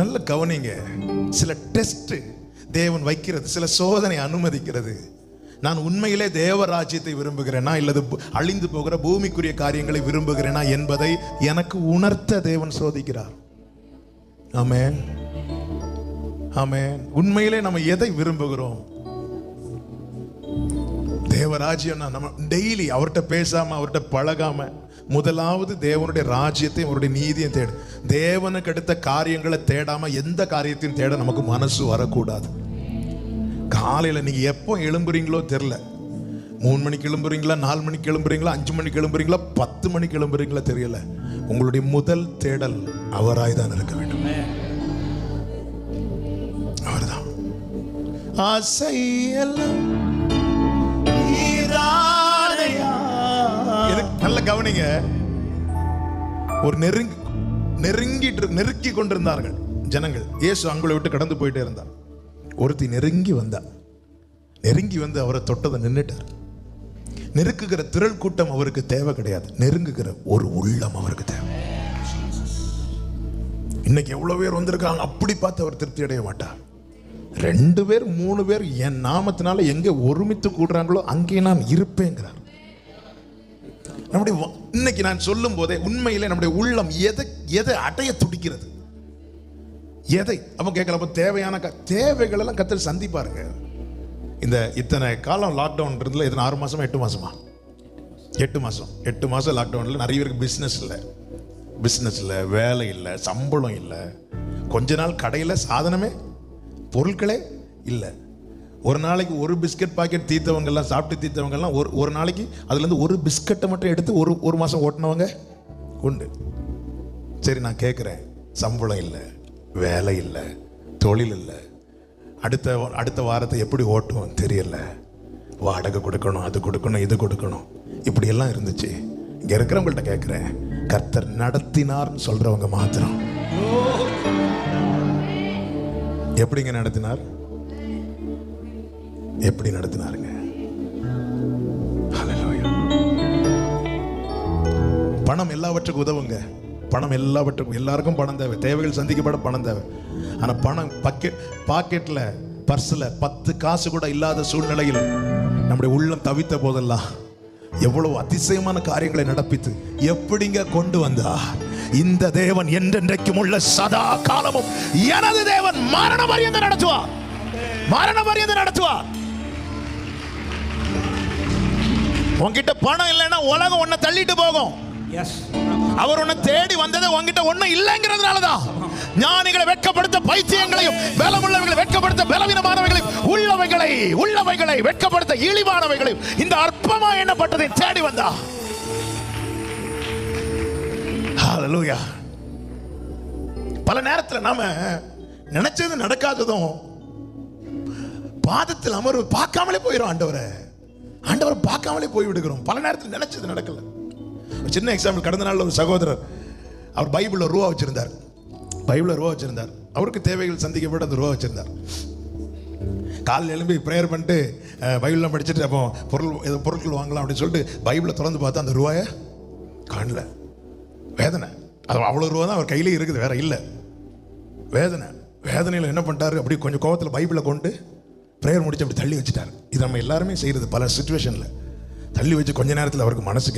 நல்ல கவனிங்க. சில டெஸ்ட் தேவன் வைக்கிறது, சில சோதனை அனுமதிக்கிறது. நான் உண்மையிலே தேவராஜ்யத்தை விரும்புகிறேனா இல்லது அழிந்து போகிற பூமிக்குரிய காரியங்களை விரும்புகிறேனா என்பதை எனக்கு உணர்த்த தேவன் சோதிக்கிறார். ஆமென், ஆமென். உண்மையிலே நம்ம எதை விரும்புகிறோம்? தேவராஜ்யம். நம்ம டெய்லி அவர்கிட்ட பேசாம, அவர்கிட்ட பழகாம, முதலாவது தேவனுடைய ராஜ்யத்தையும் அவருடைய நீதியும் தேடு. தேவனுக்கு அடுத்த காரியங்களை தேடாம எந்த காரியத்தையும் தேட நமக்கு மனசு வரக்கூடாது. காலையில நீங்க எப்போ எழும்புறீங்களோ தெரியல. 3 மணிக்கு எழும்புறீங்களா, 4 மணிக்கு எழும்புறீங்களா, 5 மணிக்கு எழும்புறீங்களா, 10 மணிக்கு எழும்புறீங்களா தெரியல. உங்களுடைய முதல் தேடல் அவராய் தான் இருக்க வேண்டும். அவர்தான். நல்ல கவனிங்க. ஒரு நெருங்கி கொண்டிருந்தார்கள் ஜனங்கள். இயேசு அங்குளை விட்டு கடந்து போயிட்டே இருந்தார். ஒருத்தி நெருங்கி வந்து அவரை தொட்டதை நின்னுட்டார். நெருக்குகிற திரள் கூட்டம் அவருக்கு தேவை கிடையாது. நெருங்குகிற ஒரு உள்ளம் அவருக்கு தேவை. இன்னைக்கு எவ்வளவு பேர் வந்திருக்காங்க, அப்படி பார்த்து அவர் திருப்தி அடைய மாட்டார். 2 பேர் 3 பேர் என் நாமத்தினால எங்க ஒருமித்து கூடுறாங்களோ அங்கே நான் இருப்பேங்கிறார். நம்முடைய இன்னைக்கு நான் சொல்லும் போதே உண்மையிலே நம்முடைய உள்ளம் எதை அடைய துடிக்கிறது? எதை அவன் கேட்கல. தேவையான தேவைகள் எல்லாம் கர்த்தர் சந்திப்பாருங்க. இந்த இத்தனை காலம் லாக்டவுன் இருந்ததுல இத்தனை 6 மாசமா 8 மாசமா 8 மாசம் லாக்டவுன்ல நிறைய பேருக்கு பிசினஸ் இல்லை, வேலை இல்லை, சம்பளம் இல்லை. கொஞ்ச நாள் கடையில் சாதனமே பொருட்களே இல்லை. ஒரு நாளைக்கு ஒரு பிஸ்கட் பாக்கெட் தீர்த்தவங்கெல்லாம் சாப்பிட்டு தீர்த்தவங்கெல்லாம் ஒரு நாளைக்கு அதுலேருந்து ஒரு பிஸ்கட்டை மட்டும் எடுத்து ஒரு மாதம் ஓட்டினவங்க உண்டு. சரி, நான் கேட்குறேன், சம்பளம் இல்லை, வேலை இல்லை, தொழில் இல்லை, அடுத்த வாரத்தை எப்படி ஓட்டுவோம் தெரியல, வாடகை கொடுக்கணும், அது கொடுக்கணும், இது கொடுக்கணும், இப்படி எல்லாம் இருந்துச்சு. இங்க இருக்கிறவங்கள்ட்ட கேட்கிறேன், கர்த்தர் நடத்தினார்னு சொல்றவங்க மாத்திரம் எப்படிங்க நடத்தினார்? எப்படி நடத்தினாருங்க? ஹல்லேலூயா. பணம் எல்லாவற்றுக்கும் உதவுங்க. பணம் எல்லாவற்றுக்கும், எல்லாருக்கும் பணம் தேவை, தேவைகள் சந்திக்கப்பட பணம் தேவை. ஆனா பணம் பாக்கெட்ல பர்ஸ்ல 10 காசு கூட இல்லாத சூழ்நிலையில் நம்முடைய உள்ளம் தவித்த போதெல்லாம் எவ்வளவு அதிசயமான காரியங்களை நடப்பித்து எப்படிங்க கொண்டு வந்தார். இந்த தேவன் என்றென்றைக்கும் உள்ள சதா காலமும் எனது தேவன் மரண பரியந்தம் நடத்துவார், மரண பரியந்தம் நடத்துவார். உன்கிட்ட பணம் இல்லைன்னா உலகம் உன்னை தள்ளிட்டு போகும். அவர் உன்னை தேடி வந்தது உன்கிட்ட ஒண்ணும் இல்லைங்கிறதுனாலதான். ஞானிகளை வெட்கப்படுத்த பைத்தியங்களையும், பலமுள்ளவர்களை வெட்கப்படுத்த பலவீனமானவைகளையும், உள்ளவைகளை வெட்கப்படுத்த இழிவானவைகளையும், இந்த அற்பமா எண்ணப்பட்டதை தேடி வந்தா. ஹல்லேலூயா. பல நேரத்தில் நாம நினைச்சது நடக்காததும் பாதத்தில் அமர்வு பார்க்காமலே போயிடும். ஆண்டவரை பார்க்காமலே போய் விடுகிறோம். பல நேரத்தில் நினைச்சது நடக்கல. ஒரு சின்ன எக்ஸாம்பிள், கடந்த நாள் ஒரு சகோதரர், அவர் பைபிளில் ரூபா வச்சிருந்தார். அவருக்கு தேவைகள் சந்திக்கப்பட்டு அந்த ரூபா வச்சிருந்தார். காலையில் எழும்பி ப்ரேயர் பண்ணிட்டு பைபிள்லாம் படிச்சுட்டு அப்போ பொருட்கள் வாங்கலாம் அப்படின்னு சொல்லிட்டு பைபிளை திறந்து பார்த்தா அந்த ரூபாயை காணல. வேதனை. அது அவ்வளோ ரூபா தான் அவர் கையிலே இருக்குது, வேற இல்லை. வேதனையில் என்ன பண்ணிட்டாரு, அப்படி கொஞ்சம் கோபத்தில் பைபிளை கொண்டு ப்ரேயர் முடிச்சு அப்படி தள்ளி வச்சுட்டார். இது நம்ம எல்லாருமே செய்கிறது பல சுச்சுவேஷனில். தள்ளி வச்சு கொஞ்ச நேரத்தில் அவருக்கு மனசு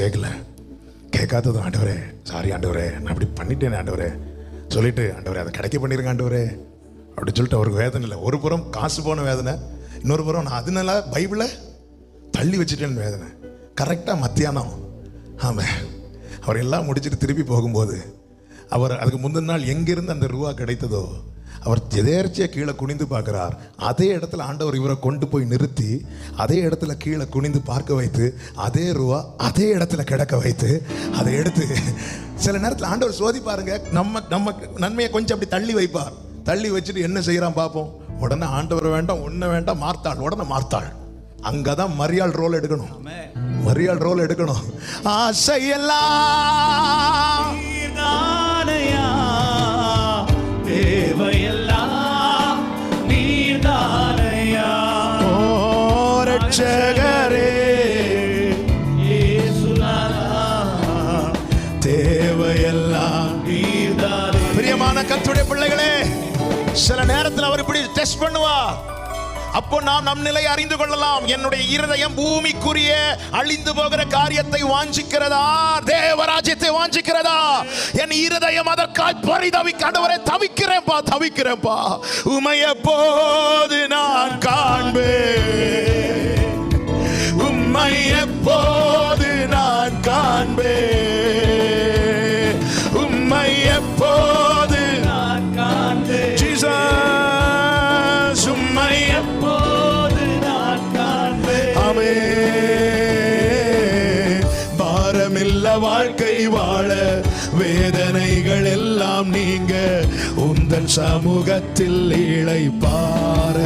கேட்காததும், ஆண்டவரே சாரி ஆண்டவரே, நான் அப்படி பண்ணிட்டேன் ஆண்டவரே சொல்லிட்டு, ஆண்டவரே அதை கிடைக்க பண்ணிருங்க ஆண்டவரே அப்படி சொல்லிட்டு அவருக்கு வேதனை இல்லை. ஒரு புறம் காசு போன வேதனை, இன்னொரு புறம் நான் அதனால பைபிளை தள்ளி வச்சுட்டேன்னு வேதனை. கரெக்டாக மத்தியானம் அவர் எல்லாம் முடிச்சுட்டு திருப்பி போகும்போது, அவர் அதுக்கு முந்தின நாள் எங்கிருந்து அந்த ரூபா கிடைத்ததோ அவர் எதேர்ச்சியாக கீழே குனிந்து பார்க்குறார். அதே இடத்துல ஆண்டவர் இவரை கொண்டு போய் நிறுத்தி அதே இடத்துல கீழே குனிந்து பார்க்க வைத்து அதே ரூபா அதே இடத்துல கிடக்க வைத்து அதை எடுத்து, சில நேரத்தில் ஆண்டவர் சோதிப்பாருங்க, நம்ம நன்மையை கொஞ்சம் அப்படி தள்ளி வைப்பார். தள்ளி வச்சுட்டு என்ன செய்யறான் பார்ப்போம். உடனே ஆண்டவர் வேண்டாம், ஒன்ன வேண்டாம், மார்த்தாள். உடனே மார்த்தாள். அங்கதான் மரியாள் ரோல் எடுக்கணும். மரியாள் ரோல் எடுக்கணும். ஆசையெல்லாம் தேவையெல்லாம் நீர்தானையா, ஓ ரட்சகரே இயேசுநாதா, தேவையெல்லாம் நீர்தானே. பிரியமான கர்த்தருடைய பிள்ளைகளே, சில நேரத்தில் அவர் இப்படி டெஸ்ட் பண்ணுவார். அப்போ நாம் நம் நிலையை அறிந்து கொள்ளலாம். என்னுடைய இருதயம் பூமிக்குரிய அழிந்து போகிற காரியத்தை வாஞ்சிக்கிறதா, தேவராஜ்யத்தை வாஞ்சிக்கிறதா? என் இருதயம் அதற்காய் பரிதவிக்காண்டவரை தவிக்கிறேன்பா. உம்மை எப்போது நான் காண்பேன், உம்மை எப்போது நான் காண்பேன், உம்மை எப்போது நான் காண்பேன். ஜீசஸ், உம்மை எப்போது நான் காண்பேன். ஆமென். பாரமில்ல வாழ்க்கை வாழ, வேதனைகள் எல்லாம் நீங்க, உந்தன் சமூகத்தில் இளைப்பாற.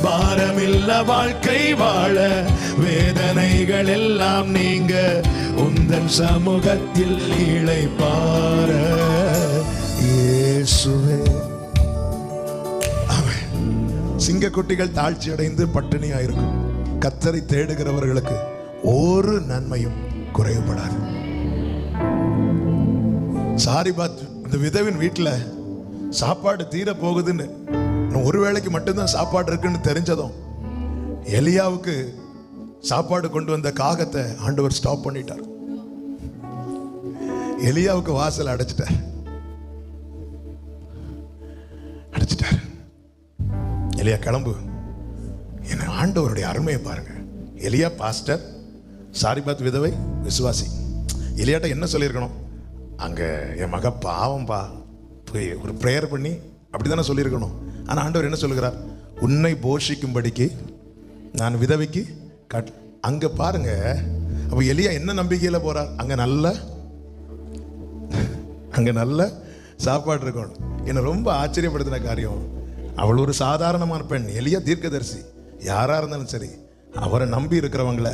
பாரமில்ல வாழ்க்கை வாழ, வேதனைகள் எல்லாம் நீங்க, உந்தன் சமூகத்தில் இளைப்பாற. இயேசுவே. சிங்கக்குட்டிகள் தாழ்ச்சி அடைந்து பட்டினியாயிருக்கும். கர்த்தரை தேடுகிறவர்களுக்கு ஒரு நன்மையும் குறைவுபடாது. சாரிபாத் இந்த விதவின் வீட்டில் சாப்பாடு தீர போகுதுன்னு, ஒரு வேளைக்கு மட்டும்தான் சாப்பாடு இருக்குன்னு தெரிஞ்சதும் எலியாவுக்கு சாப்பாடு கொண்டு வந்த காகத்தை ஆண்டவர் ஸ்டாப் பண்ணிட்டார். எலியாவுக்கு வாசல் அடைச்சிட்டார். எலியா கிளம்பு. என்ன ஆண்டவருடைய அருமையை பாருங்க. எலியா பாஸ்டர், சாரிபாத் விதவை விசுவாசி. எலியாட்ட என்ன சொல்லியிருக்கணும்? அங்க என் மக பாவம்பா, போய் ஒரு ப்ரேயர் பண்ணி அப்படித்தானே சொல்லியிருக்கணும். ஆனா ஆண்டவர் என்ன சொல்லுகிறார்? உன்னை போஷிக்கும்படிக்கு நான் விதவைக்கு அங்க பாருங்க. அப்ப எலியா என்ன நம்பிக்கையில போறார்? அங்க நல்ல சாப்பாடு இருக்கணும். என்னை ரொம்ப ஆச்சரியப்படுத்தின காரியம், அவள் ஒரு சாதாரணமான பெண், எலியா தீர்க்கதரிசி. யாரா இருந்தாலும் சரி, அவரை நம்பி இருக்கிறவங்கள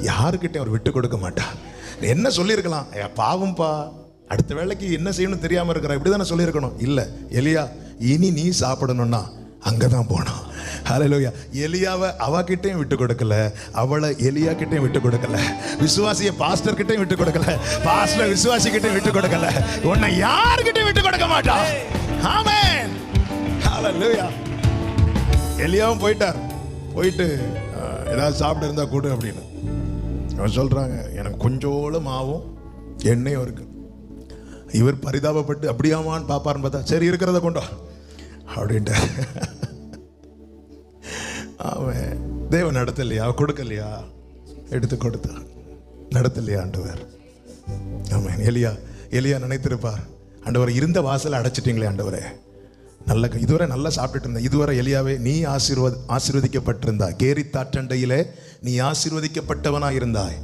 யாருக்கிட்டே அவர் விட்டு கொடுக்க மாட்டார். என்ன சொல்லியிருக்கலாம், பாவம்பா, அடுத்த வேளைக்கு என்ன செய்யணும் தெரியாம இருக்கிற, இப்படிதானே சொல்லியிருக்கணும். இல்ல, எலியா இனி நீ சாப்பிடணும்னா அங்கதான் போனோம். ஹல்லேலூயா. எலியாவை அவகிட்டையும் விட்டு கொடுக்கல, அவளை எலியா கிட்டையும் விட்டு கொடுக்கல, விசுவாசிய பாஸ்டர் கிட்டையும் விட்டு கொடுக்கல, பாஸ்டர் விசுவாசி கிட்டையும் விட்டு கொடுக்கல, உன்னை யாருக்கிட்டையும் விட்டு கொடுக்க மாட்டா. ஆமென். ஹல்லேலூயா. எலியாவும் போயிட்டு ஏதாவது சாப்பிட்டு இருந்தா கூடு அப்படின்னு அவன் சொல்றாங்க, எனக்கு கொஞ்சோள மாவும் எண்ணெயும் இருக்கு. இவர் பரிதாபப்பட்டு அப்படியாமான்னு பாப்பாருன்னு பார்த்தா, சரி இருக்கிறத கொண்டா அப்படின்ட்டு. அவன் தேவன் நடத்தலையா, கொடுக்கலையா, எடுத்து கொடுத்தான். நடத்தலையா ஆண்டவர். ஆமாம். எலியா நினைத்திருப்பார், ஆண்டவர் இருந்த வாசலை அடைச்சிட்டீங்களே ஆண்டவரே, இதுவரை நல்லா சாப்பிட்டுட்டு இருந்தேன், இதுவரை எலியாவே நீ ஆசீர்வதிக்கப்பட்டிருந்தாய், கேரித்தாற்றண்டையிலே நீ ஆசீர்வதிக்கப்பட்டவனாய் இருந்தாய்,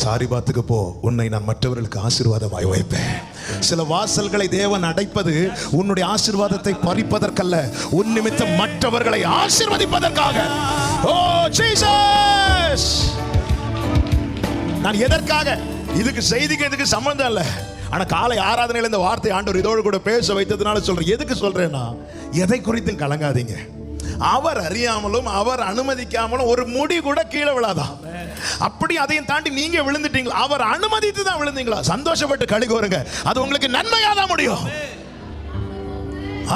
சாரிபாத்துக்கு போ, உன்னை நான் மற்றவர்களுக்கு ஆசீர்வாதமாய் வைப்பேன். சில வாசல்களை தேவன் அடைப்பது உன்னுடைய ஆசீர்வாதத்தை பறிப்பதற்கல்ல, உன் நிமித்தம் மற்றவர்களை ஆசீர்வதிப்பதற்காக. ஓ ஜீசஸ், நான் எதற்காக, இதுக்கு செய்திக்கு எதுக்கு சம்பந்தம் இல்லை. ஆனா காலை ஆராதனையில் இந்த வார்த்தை ஆண்டவர் இதோடு கூட பேச வைத்ததுனால சொல்றேன். எதுக்கு சொல்றேன்னா, எதை குறித்தும் கலங்காதீங்க. அவர் அறியாமலும் அவர் அனுமதிக்காமலும் ஒரு முடி கூட கீழே விழாதான். அப்படி அதையும் தாண்டி நீங்க விழுந்துட்டீங்களா, அவர் அனுமதித்து தான் விழுந்தீங்களா, சந்தோஷப்பட்டு களி கூறுங்க. அது உங்களுக்கு நன்மையாதான் முடியும்.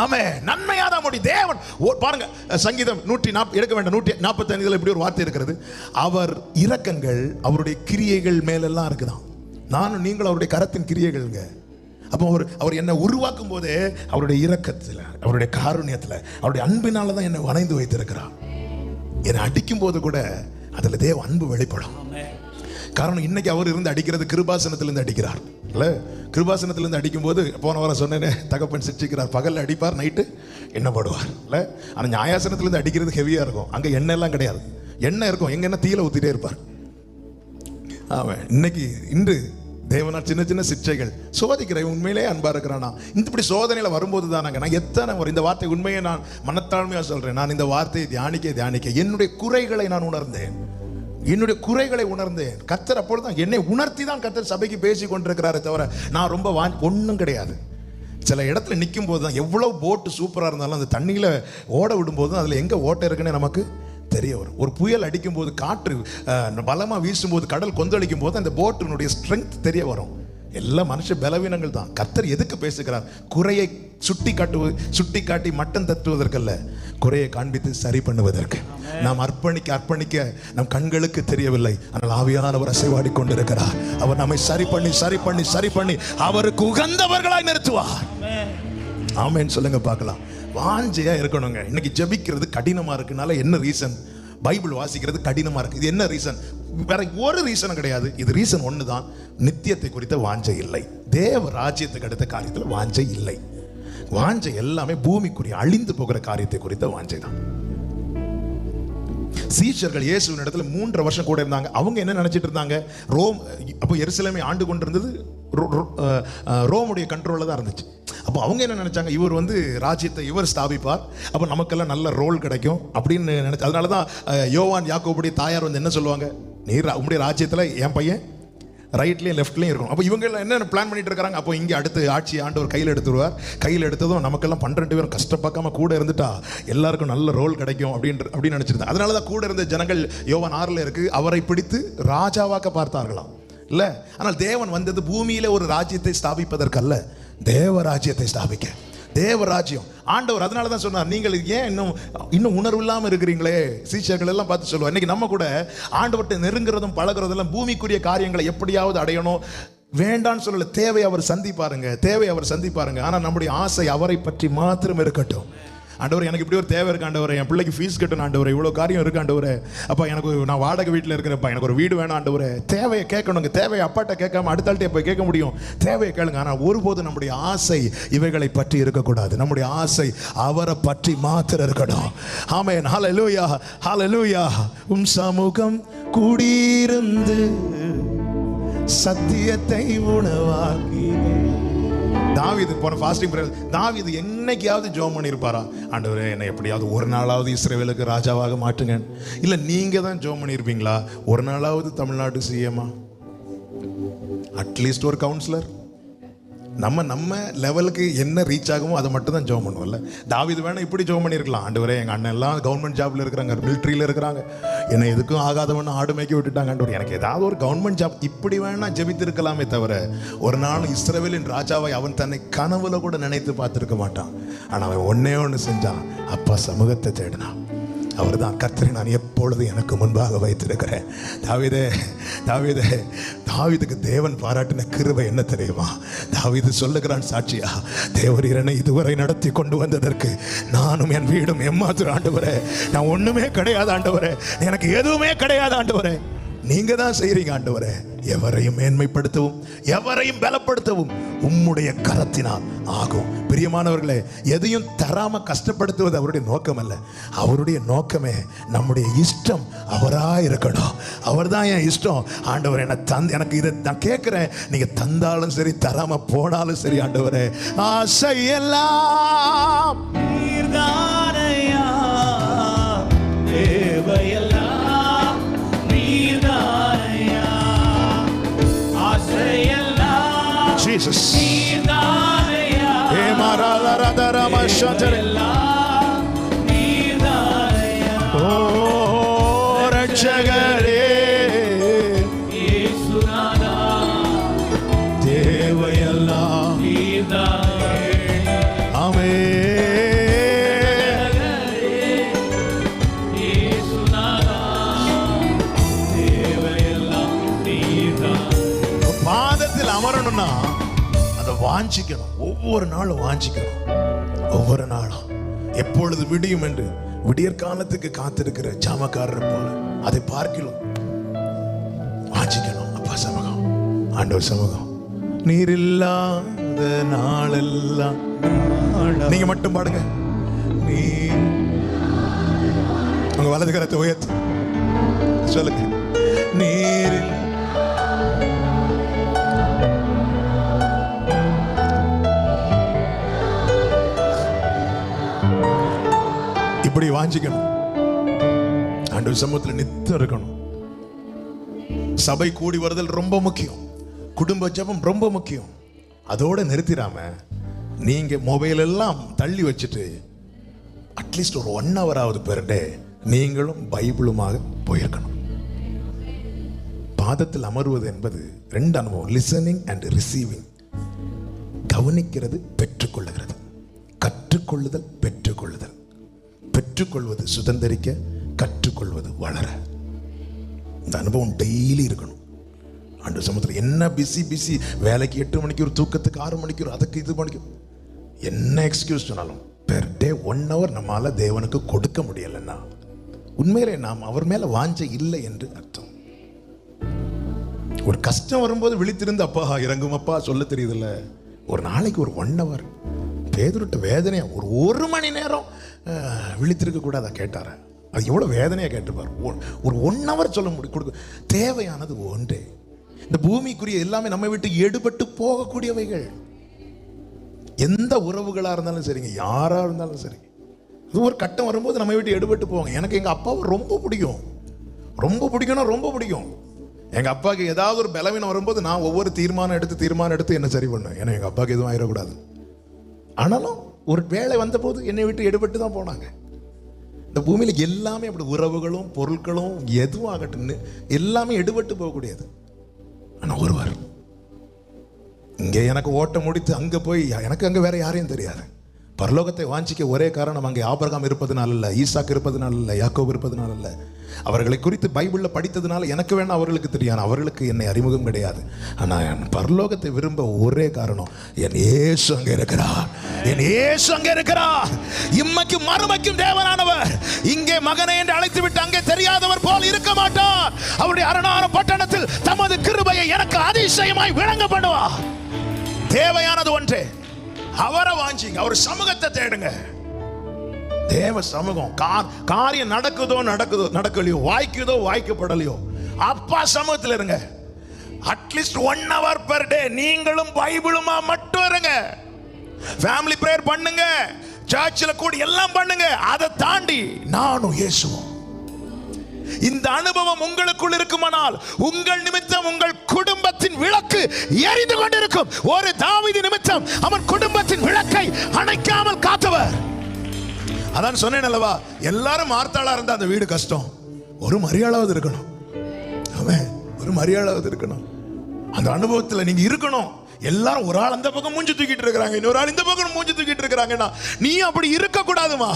ஆமே, நன்மையாதான் முடியும். தேவன் பாருங்க, சங்கீதம் 140 எடுக்க வேண்டாம், 145 இப்படி ஒரு வார்த்தை இருக்கிறது, அவர் இரக்கங்கள் அவருடைய கிரியைகள் மேலெல்லாம் இருக்குதான். நானும் நீங்கள் அவருடைய கரத்தின் கிரியைகள்ங்க. அப்போ அவர் என்னை உருவாக்கும் போதே அவருடைய இரக்கத்தில், அவருடைய காருண்யத்தில், அவருடைய அன்பினால தான் என்னை வணைந்து வைத்திருக்கிறார். என்னை அடிக்கும் போது கூட அதில் தேவ அன்பு வெளிப்படும். காரணம், இன்னைக்கு அவர் இருந்து அடிக்கிறது கிருபாசனத்திலிருந்து அடிக்கிறார் இல்ல. கிருபாசனத்திலிருந்து அடிக்கும் போது போன வாரம் சொன்னேனே, தகப்பன் சிரிச்சுக்கிறார், பகல்ல அடிப்பார், நைட்டு எண்ணெய் போடுவார் இல்ல. ஆனால் நியாயாசனத்திலிருந்து அடிக்கிறது ஹெவியா இருக்கும், அங்கே எண்ணெய் எல்லாம் கிடையாது. எண்ணெய் இருக்கும், எங்க என்ன தீயில ஊத்திட்டே இருப்பார். அவன் இன்று தேவனால் சின்ன சின்ன சிக்ஷைகள் சோதிக்கிறேன், உண்மையிலே அன்பா இருக்கிறானா. இப்படி சோதனையில வரும்போது தானாங்க நான் எத்தனை ஒரு இந்த வார்த்தை உண்மையை நான் மனத்தாழ்மையா சொல்றேன். நான் இந்த வார்த்தையை தியானிக்க என்னுடைய குறைகளை நான் உணர்ந்தேன், என்னுடைய குறைகளை உணர்ந்தேன். கர்த்தர் அப்பொழுதுதான் என்னை உணர்த்தி தான் கர்த்தர் சபைக்கு பேசி கொண்டிருக்கிறாரே தவிர நான் ரொம்ப ஒன்றும் கிடையாது. சில இடத்துல நிற்கும் போது தான், எவ்வளவு போட்டு சூப்பராக இருந்தாலும் அந்த தண்ணியில ஓட விடும்போது தான் அதில் எங்க ஓட்ட இருக்குன்னு நமக்கு தெரிய வரும். ஒரு புயல் அடிக்கும் போது, காற்று பலமா வீசும்போது, கடல் கொந்தளிக்கும் போது அந்த போட்டினுடைய ஸ்ட்ரென்த் தெரிய வரும். எல்லாம் மனுஷ பலவீனங்கள் தான். கர்த்தர் எதுக்கு பேசுகிறார்? குறையை சுட்டி காட்டி மட்டம் தட்டுவதற்கல்ல, குறையை காண்பித்து சரி பண்ணுவதற்கு. நாம் அர்ப்பணிக்க நம் கண்களுக்கு தெரியவில்லை, ஆனால் ஆவியானவர் அசைவாடி கொண்டிருக்கிறார். அவர் நம்மை சரி பண்ணி அவருக்கு உகந்தவர்களாய் நிறுத்துவார். ஆமென் சொல்லுங்க பார்க்கலாம். வாஞ்சையா இருக்கணுங்க. இன்னைக்கு ஜெபிக்கிறது கடினமா இருக்குனால என்ன ரீசன்? பைபிள் வாசிக்கிறது கடினமா இருக்கு. இது என்ன ரீசன்? வேற ஒரு ரீசனும் கிடையாது. இது ரீசன் ஒண்ணுதான், நித்தியத்தை குறித்த வாஞ்சை இல்லை. தேவ ராஜ்யத்துக்கு அடுத்த காரியத்தில் வாஞ்சை இல்லை. வாஞ்சை எல்லாமே பூமிக்குரிய அழிந்து போகிற காரியத்தை குறித்த வாஞ்சை தான். சீஷர்கள் இயேசுவின் இடத்துல 3.5 வருஷம் கூட இருந்தாங்க. அவங்க என்ன நினைச்சிட்டு இருந்தாங்க? அப்போ எருசலேமை ஆண்டு கொண்டிருந்தது ரோமுடைய கண்ட்ரோல்ல தான் இருந்துச்சு. அப்போ அவங்க என்ன நினைச்சாங்க? இவர் ராஜ்யத்தை இவர் ஸ்தாபிப்பார், அப்போ நமக்கெல்லாம் நல்ல ரோல் கிடைக்கும் அப்படின்னு நினைச்சு. அதனால தான் யோவான் யாக்கோபுடைய தாயார் என்ன சொல்லுவாங்க? நீர் உங்களுடைய ராஜ்யத்தில் என் பையன் ரைட்லையும் லெஃப்ட்லையும் இருக்கும். அப்போ இவங்க என்ன பிளான் பண்ணிட்டு இருக்காங்க? அப்போ இங்கே அடுத்து ஆட்சி ஆண்டவர் கையில் எடுத்துருவார். கையில் எடுத்ததும் நமக்கெல்லாம் 12 பேரும் கஷ்டப்பாக்காம கூட இருந்துட்டா எல்லாருக்கும் நல்ல ரோல் கிடைக்கும் அப்படின்னு நினைச்சிருந்தாங்க. அதனால தான் கூட இருந்த ஜனங்கள், யோவான் 6 இருக்கு, அவரை பிடித்து ராஜாவாக்க பார்த்தார்களாம் இல்ல. ஆனால் தேவன் வந்தது பூமியில ஒரு ராஜ்யத்தை ஸ்தாபிப்பதற்கல்ல, தேவ ராஜ்யத்தை ஸ்தாபிக்க. தேவராஜ்யம் ஆண்டவர் அதனால தான் சொன்னார், நீங்கள் ஏன் இன்னும் உணர்வு இல்லாமல் இருக்கிறீங்களே? சீஷர்கள் எல்லாம் பார்த்து சொல்லுவார். இன்னைக்கு நம்ம கூட ஆண்டவர்கிட்ட நெருங்குறதும் பழகிறதெல்லாம் பூமிக்குரிய காரியங்களை எப்படியாவது அடையணும் வேண்டான்னு சொல்லல. தேவை அவர் சந்திப்பாருங்க. ஆனால் நம்முடைய ஆசை அவரை பற்றி மாத்திரம் இருக்கட்டும். ஆண்டவர், எனக்கு இப்படி ஒரு தேவை இருக்கு ஆண்டவரே, என் பிள்ளைக்கு ஃபீஸ் கட்டணும் ஆண்டவரே, இவ்வளோ காரியம் இருக்கு ஆண்டவரே, அப்போ நான் வாடகை வீட்டில் இருக்கிறப்பா, எனக்கு ஒரு வீடு வேணும் ஆண்டவரே. தேவையை கேட்கணுங்க. தேவையை அப்பாட்ட கேட்காம அடுத்த ஆள்கிட்ட போய் கேட்க முடியும்? தேவையை கேளுங்க. ஆனால் ஒருபோது நம்முடைய ஆசை இவைகளை பற்றி இருக்கக்கூடாது. நம்முடைய ஆசை அவரை பற்றி மாத்திரம் இருக்கணும். ஆமென். ஹல்லேலூயா, ஹல்லேலூயா. சமூகம் கூடியிருந்து சத்தியத்தை உணவாக்கி தாவீது போன ஃபாஸ்டிங் பிரேயர், தாவீது என்னைக்காவது ஜெபம் பண்ணியிருப்பாரா, ஆண்டவரே என்னை எப்படியாவது ஒரு நாளாவது இஸ்ரவேலுக்கு ராஜாவாக மாற்றுங்க? இல்லை நீங்க தான் ஜெபம் பண்ணியிருப்பீங்களா, ஒரு நாளாவது தமிழ்நாடு சிஎம்மா, அட்லீஸ்ட் ஒரு கவுன்சிலர்? நம்ம லெவலுக்கு என்ன ரீச் ஆகுமோ அதை மட்டும் தான் ஜெபம் பண்ணுவோம்ல. தாவீது வேணா இப்படி ஜெபம் பண்ணியிருக்கலாம், ஆண்டவரே எங்கள் அண்ணன் எல்லாம் கவர்மெண்ட் ஜாப்ல இருக்கிறாங்க, மிலிட்ரியில் இருக்கிறாங்க, என்னை எதுக்கும் ஆகாதவன்னு ஆடு மேய்க்க விட்டுட்டாங்க, ஆண்டவர் எனக்கு ஏதாவது ஒரு கவர்மெண்ட் ஜாப், இப்படி வேணா ஜெபித்திருக்கலாமே தவிர ஒரு நாள் இஸ்ரவேலின் ராஜாவை அவன் தன்னை கனவுல கூட நினைத்து பார்த்துருக்க மாட்டான். ஆனால் அவன் ஒன்னே ஒன்று செஞ்சான், அப்பா சமூகத்தை தேடினான். அவர் தான் கர்த்தரை நான் எப்பொழுது எனக்கு முன்பாக வைத்திருக்கிறேன். தாவீதுக்கு தேவன் பாராட்டின கிருபை என்ன தெரியுமா? தாவீது சொல்லுகிறான் சாட்சியா, தேவரீர் என்னை இதுவரை நடத்தி கொண்டு வந்ததற்கு நானும் என் வீடும் எம்மாத்திரம் ஆண்டவரே, நான் ஒண்ணுமே கிடையாது ஆண்டவரே, எனக்கு எதுவுமே கிடையாது ஆண்டவரே, நீங்க தான் செய்றீங்க ஆண்டவரே. எவரையும் மேன்மைப்படுத்தவும் எவரையும் பலப்படுத்தவும் உம்முடைய கரத்தினால் ஆகும். பிரியமானவர்களே, எதையும் தராம கஷ்டப்படுத்துவது அவருடைய நோக்கம் அல்ல. அவருடைய நோக்கமே நம்முடைய இஷ்டம் அவரா இருக்கணும். அவர் தான் என் இஷ்டம். ஆண்டவர் எனக்கு இதை நான் கேட்கிறேன், நீங்க தந்தாலும் சரி தராம போனாலும் சரி ஆண்டவரே, ஆசையெல்லாம் நீர்தானையா, தேவையெல்லாம் நீர்தானையா, ஆசையெல்லாம் ஜீசஸ் நீர்தானையா, எல்லாம் நீர்தானையா. ஓ ரட்சகரே இயேசுநாதா, தேவையெல்லாம் நீர்தானே. ஆமென். இயேசுநாதா, தேவையெல்லாம் நீர்தானே. பாதத்தில் அமரணும்னா அதை வாஞ்சிக்கணும். ஒவ்வொரு நாளும் வாஞ்சிக்கணும். ஒவ்வொரு நாளும் எப்பொழுது விடியும் என்று விடியற்காலத்துக்கு காத்திருக்கிற ஜாமக்காரர் போல அதை பார்க்கலாம் வாஞ்சிக்கணும். அப்பா சமூகம், ஆண்டவர் சமூகம், நீர் இல்லாத நாளெல்லாம். நீங்க மட்டும் பாடுங்க. நீர், உங்க வலது கரத்தை உயர்த்து சொல்லுங்க. நீரில் இப்படி வாஞ்சிக்கணும். ஆண்டவர் சமூகத்தில் நித்தம் இருக்கணும். சபை கூடி வருதல் ரொம்ப முக்கியம். குடும்ப ஜெபம் ரொம்ப முக்கியம். அதோட நிறுத்திடாம நீங்க மொபைல் எல்லாம் தள்ளி வச்சுட்டு அட்லீஸ்ட் ஒரு 1 ஹவராவது பெர் டே நீங்களும் பைபிளுமாக போயிருக்கணும். பாதத்தில் அமர்வது என்பது 2 அனுபவம், லிசனிங் அண்ட் ரிசீவிங். கவனிக்கிறது, பெற்றுக்கொள்ளுகிறது. கற்றுக்கொள்ளுதல், பெற்றுக்கொள்ளுதல். பெற்றுக்கொள்வது சுதந்திரிக்க, கற்றுக்கொள்வது வளர. இந்த அனுபவம் டெய்லி இருக்கணும். ஆண்டு சமூகத்தில் என்ன பிஸி வேலைக்கு 8 மணிக்கு, ஒரு தூக்கத்துக்கு 6 மணிக்கு, ஒரு அதுக்கு இது மணிக்கு, என்ன எக்ஸ்கியூஸ் சொன்னாலும் பெர் டே 1 ஹவர் நம்மால தேவனுக்கு கொடுக்க முடியலன்னா உண்மையிலே நாம் அவர் மேல வாஞ்ச இல்லை என்று அர்த்தம். ஒரு கஷ்டம் வரும்போது விழித்திருந்து அப்பா இறங்கும் அப்பா சொல்ல தெரியுதுல்ல. ஒரு நாளைக்கு ஒரு 1 ஹவர் பேதுருட்ட வேதனையா ஒரு மணி நேரம் விழித்திருக்க கூடாதா கேட்டார. அது எவ்வளவு வேதனையா கேட்டுப்பார். ஒரு 1 ஹவர் சொல்ல முடியும் கொடுக்க. தேவையானது ஒன்றே. இந்த பூமிக்குரிய எல்லாமே நம்ம விட்டு எடுபட்டு போகக்கூடியவைகள். எந்த உறவுகளா இருந்தாலும் சரிங்க, யாரா இருந்தாலும் சரி, இது ஒரு கட்டம் வரும்போது நம்ம விட்டு எடுபட்டு போவாங்க. எனக்கு எங்க அப்பாவை ரொம்ப பிடிக்கும், ரொம்ப பிடிக்கும்னா ரொம்ப பிடிக்கும். எங்க அப்பாவுக்கு ஏதாவது ஒரு பலவீனம் வரும்போது நான் ஒவ்வொரு தீர்மானம் எடுத்து என்ன சரி பண்ணுவேன். ஏன்னா எங்க அப்பாவுக்கு எதுவும் ஆயிடக்கூடாது. ஆனாலும் ஒரு வேலை வந்த போது என்னை விட்டு எடுபட்டு தான் போனாங்க. இந்த பூமியில எல்லாமே அப்படி, உறவுகளும் பொருட்களும் எதுவும் ஆகட்டும்னு எல்லாமே எடுபட்டு போகக்கூடியது. ஆனா ஒருவர் இங்க எனக்கு ஓட்ட முடித்து அங்க போய், எனக்கு அங்க வேற யாரையும் தெரியாது. பரலோகத்தை வாஞ்சிக்க ஒரே காரணம் அங்கே ஆபிரகாம் இருப்பதனால அல்ல, ஈசாக்கு இருப்பதனால அல்ல, யாக்கோபு இருப்பதனால அல்ல. அவர்களை குறித்து பைபிள்ல படித்ததுனால எனக்கு வேணா அவர்களுக்கு தெரியும், அவர்களுக்கு என்னை அறிமுகம் கிடையாது. ஆனா என் பரலோகத்தை விரும்ப ஒரே காரணம், என் இயேசு அங்கே இருக்கிறார், என் இயேசு அங்கே இருக்கிறார். இம்மைக்கும் மறுமைக்கும் தேவனானவர் இங்கே மகனை என்று அழைத்து விட்டு அங்கே தெரியாதவர் போல் இருக்க மாட்டார். அவருடைய அரணான பட்டணத்தில் தமது கிருபையை எனக்கு அதிசயமாய் விளங்க பண்ணுவார். தேவையானது ஒன்றே, அவரை வாஞ்சிங்க, அவர் சமூகத்தை தேடுங்க. தேவ சமூகம். காரியம் நடக்கலையோ, வாய்க்குதோ வாய்க்கப்படலையோ, அப்பா சமூகத்தில் இருங்க. அட்லீஸ்ட் 1 ஹவர் பெர் டே நீங்களும் பைபிளுமா மட்டும் இருங்க. ஃபேமிலி பிரேயர் பண்ணுங்க, சர்ச்சில் கூடி எல்லாம் பண்ணுங்க. அதை தாண்டி நானும் இயேசுவும். இந்த அனுபவம் உங்களுக்குள் இருக்குமானால் உங்கள் நிமித்தம் உங்கள் குடும்பத்தின் விளக்கு எரிந்து கொண்டிருக்கும். ஒரு தாவீது நிமித்தம் அவன் குடும்பத்தின் விளக்கை அணைக்காமல் காத்தவர். அதான் சொன்னேன் அல்லவா, எல்லாரும் மார்த்தாளா இருந்தா அந்த வீடு கஷ்டம். ஒரு மரியாளாவது இருக்கணும், அவன் ஒரு மரியாளாவது இருக்கணும். அந்த அனுபவத்தில் நீங்க இருக்கணும். எல்லாரும் ஒரு ஆள் அந்த பக்கம் மூஞ்சி தூக்கிட்டு இருக்கிறாங்க, இன்னொரு ஆள் இந்த பக்கம் மூஞ்சி தூக்கிட்டு இருக்கிறாங்கன்னா நீ அப்படி இருக்க கூடாதுமா.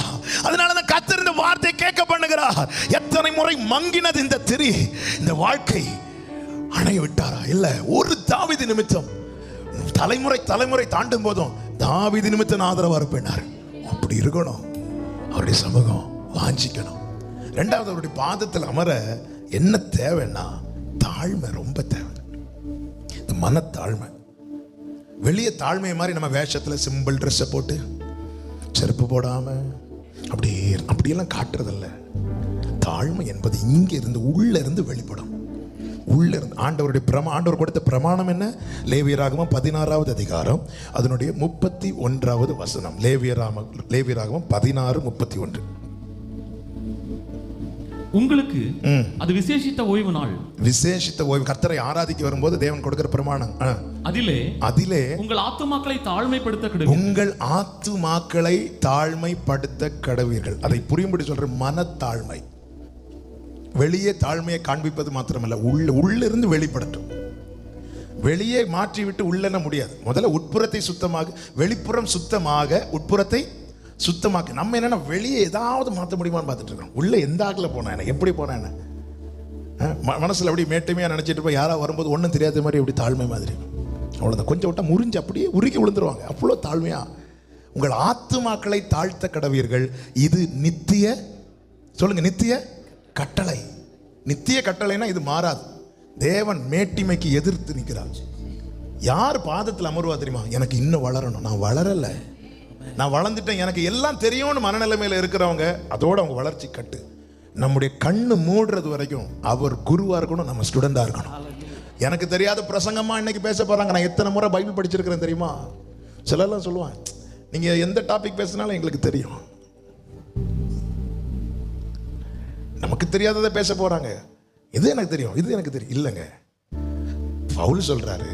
அதனாலதான் கர்த்தர் இந்த வார்த்தை கேட்க பண்ணுகிறார். எத்தனை முறை மங்கினது இந்த திரி, இந்த வாழ்க்கை அணைய விட்டாரா? இல்ல, ஒரு தாவீது நிமித்தம் தலைமுறை தலைமுறை தாண்டும் போதும் தாவீது நிமித்தம் ஆதரவா இருப்பேனார். அப்படி இருக்கணும், அவருடைய சமூகம் வாஞ்சிக்கணும். ரெண்டாவது, அவருடைய பாதத்தில் அமர என்ன தேவைன்னா தாழ்மை ரொம்ப தேவை. இந்த மனத்தாழ்மை. வெளியே தாழ்மையை மாதிரி நம்ம வேஷத்தில் சிம்பிள் ட்ரெஸ்ஸை போட்டு செருப்பு போடாம அப்படியெல்லாம் காட்டுறதில்ல. தாழ்மை என்பது இங்க இருந்து உள்ள இருந்து வெளிப்படும். உள்ள இருந்து ஆண்டவர் கொடுத்த பிரமாணம் என்ன? லேவியராகமம் 16வது அதிகாரம் அதனுடைய 31வது வசனம். லேவியராகமம் 16:31. உங்களுக்கு அது விசேஷித்த ஓய்வு நாள். விசேஷித்த ஓய்வு. கர்த்தரை ஆராதிக்க வரும்போது தேவன் கொடுக்கிற பிரமாணம். அதிலே உங்கள் ஆத்துமாக்களை தாழ்மைப்படுத்த கடவீர்கள். அதை புரியும்படி சொல்ற மனத்தாழ்மை. வெளியே தாழ்மையை காண்பிப்பது மாத்திரமல்ல, உள்ளிருந்து வெளிப்படட்டும். வெளியே மாற்றி விட்டு உள்ளன முடியாது. முதல்ல உட்புறத்தை சுத்தமாக, வெளிப்புறம் சுத்தமாக, உட்புறத்தை சுத்தமாக்கு. நம்ம என்னன்னா வெளியே ஏதாவது மாற்ற முடியுமான்னு பார்த்துட்டு இருக்கோம். உள்ள எந்த ஆக்கில் போனா என்ன, எப்படி போனா என்ன, மனசுல அப்படி மேட்டுமையா நினைச்சிட்டு போய் யாராவது வரும்போது ஒன்றும் தெரியாத மாதிரி எப்படி தாழ்மை மாதிரி அவ்வளோதான். கொஞ்சம் விட்டா முறிஞ்சு அப்படியே உருக்கி விழுந்துருவாங்க. அவ்வளோ தாழ்மையா. உங்கள் ஆத்துமாக்களை தாழ்த்த கடவீர்கள். இது நித்திய, சொல்லுங்க, நித்திய கட்டளை. நித்திய கட்டளைனா இது மாறாது. தேவன் மேட்டிமைக்கு எதிர்த்து நிற்கிறார். யார் பாதத்தில் அமர்வா தெரியுமா? எனக்கு இன்னும் வளரணும், நான் வளரல, நான் வளர்ந்துட்டேன், எனக்கு எல்லாம் தெரியும்னு மனநிலைமையில் இருக்கிறவங்க, அதோட அவங்க வளர்ச்சி கட்டு. நம்முடைய கண்ணு மூடுறது வரைக்கும் அவர் குருவா இருக்கணும், நம்ம ஸ்டூடெண்டா இருக்கணும். எனக்கு தெரியாத பிரசங்கமா இன்னைக்கு பேச போறாங்க. நான் எத்தனை முறை பைபிள் படிச்சிருக்கிறேன் தெரியுமா? சிலர்லாம் சொல்லுவாங்க, நீங்க எந்த டாபிக் பேசினாலும் எங்களுக்கு தெரியும், நமக்கு தெரியாததை பேச போறாங்க. இது எனக்கு தெரியும், இது எனக்கு தெரியும். இல்லைங்க, பவுல் சொல்றாரு,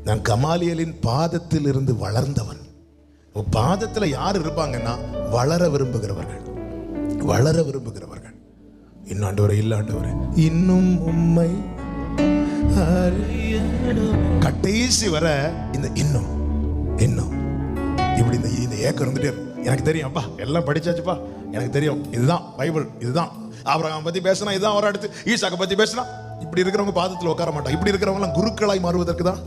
நான் கமாலியலின் பாதத்தில் இருந்து வளர்ந்தவன். பாதத்துல யார் இருப்பாங்கன்னா வளர விரும்புகிறவர்கள், வளர விரும்புகிறவர்கள். இன்னும் ஆண்டவரே, இல்ல ஆண்டவரே, இன்னும் உம்மை கடைசி வர இந்த இன்னும் இன்னும் இப்படி இந்த ஏக்கம் இருந்துட்டே இருக்கும். எனக்கு தெரியும் அப்பா, எல்லாம் படிச்சாச்சுப்பா, எனக்கு தெரியும், இதுதான் பைபிள், இதுதான் ஆபிரகாம் பத்தி பேசினா இதுதான் வர, அடுத்து ஈசாக்கை பத்தி பேசினா. இப்படி இருக்கிறவங்க பாதத்தில் உட்கார மாட்டாங்க. இப்படி இருக்கிறவங்க குருக்களாய் மாறுவதற்கு தான்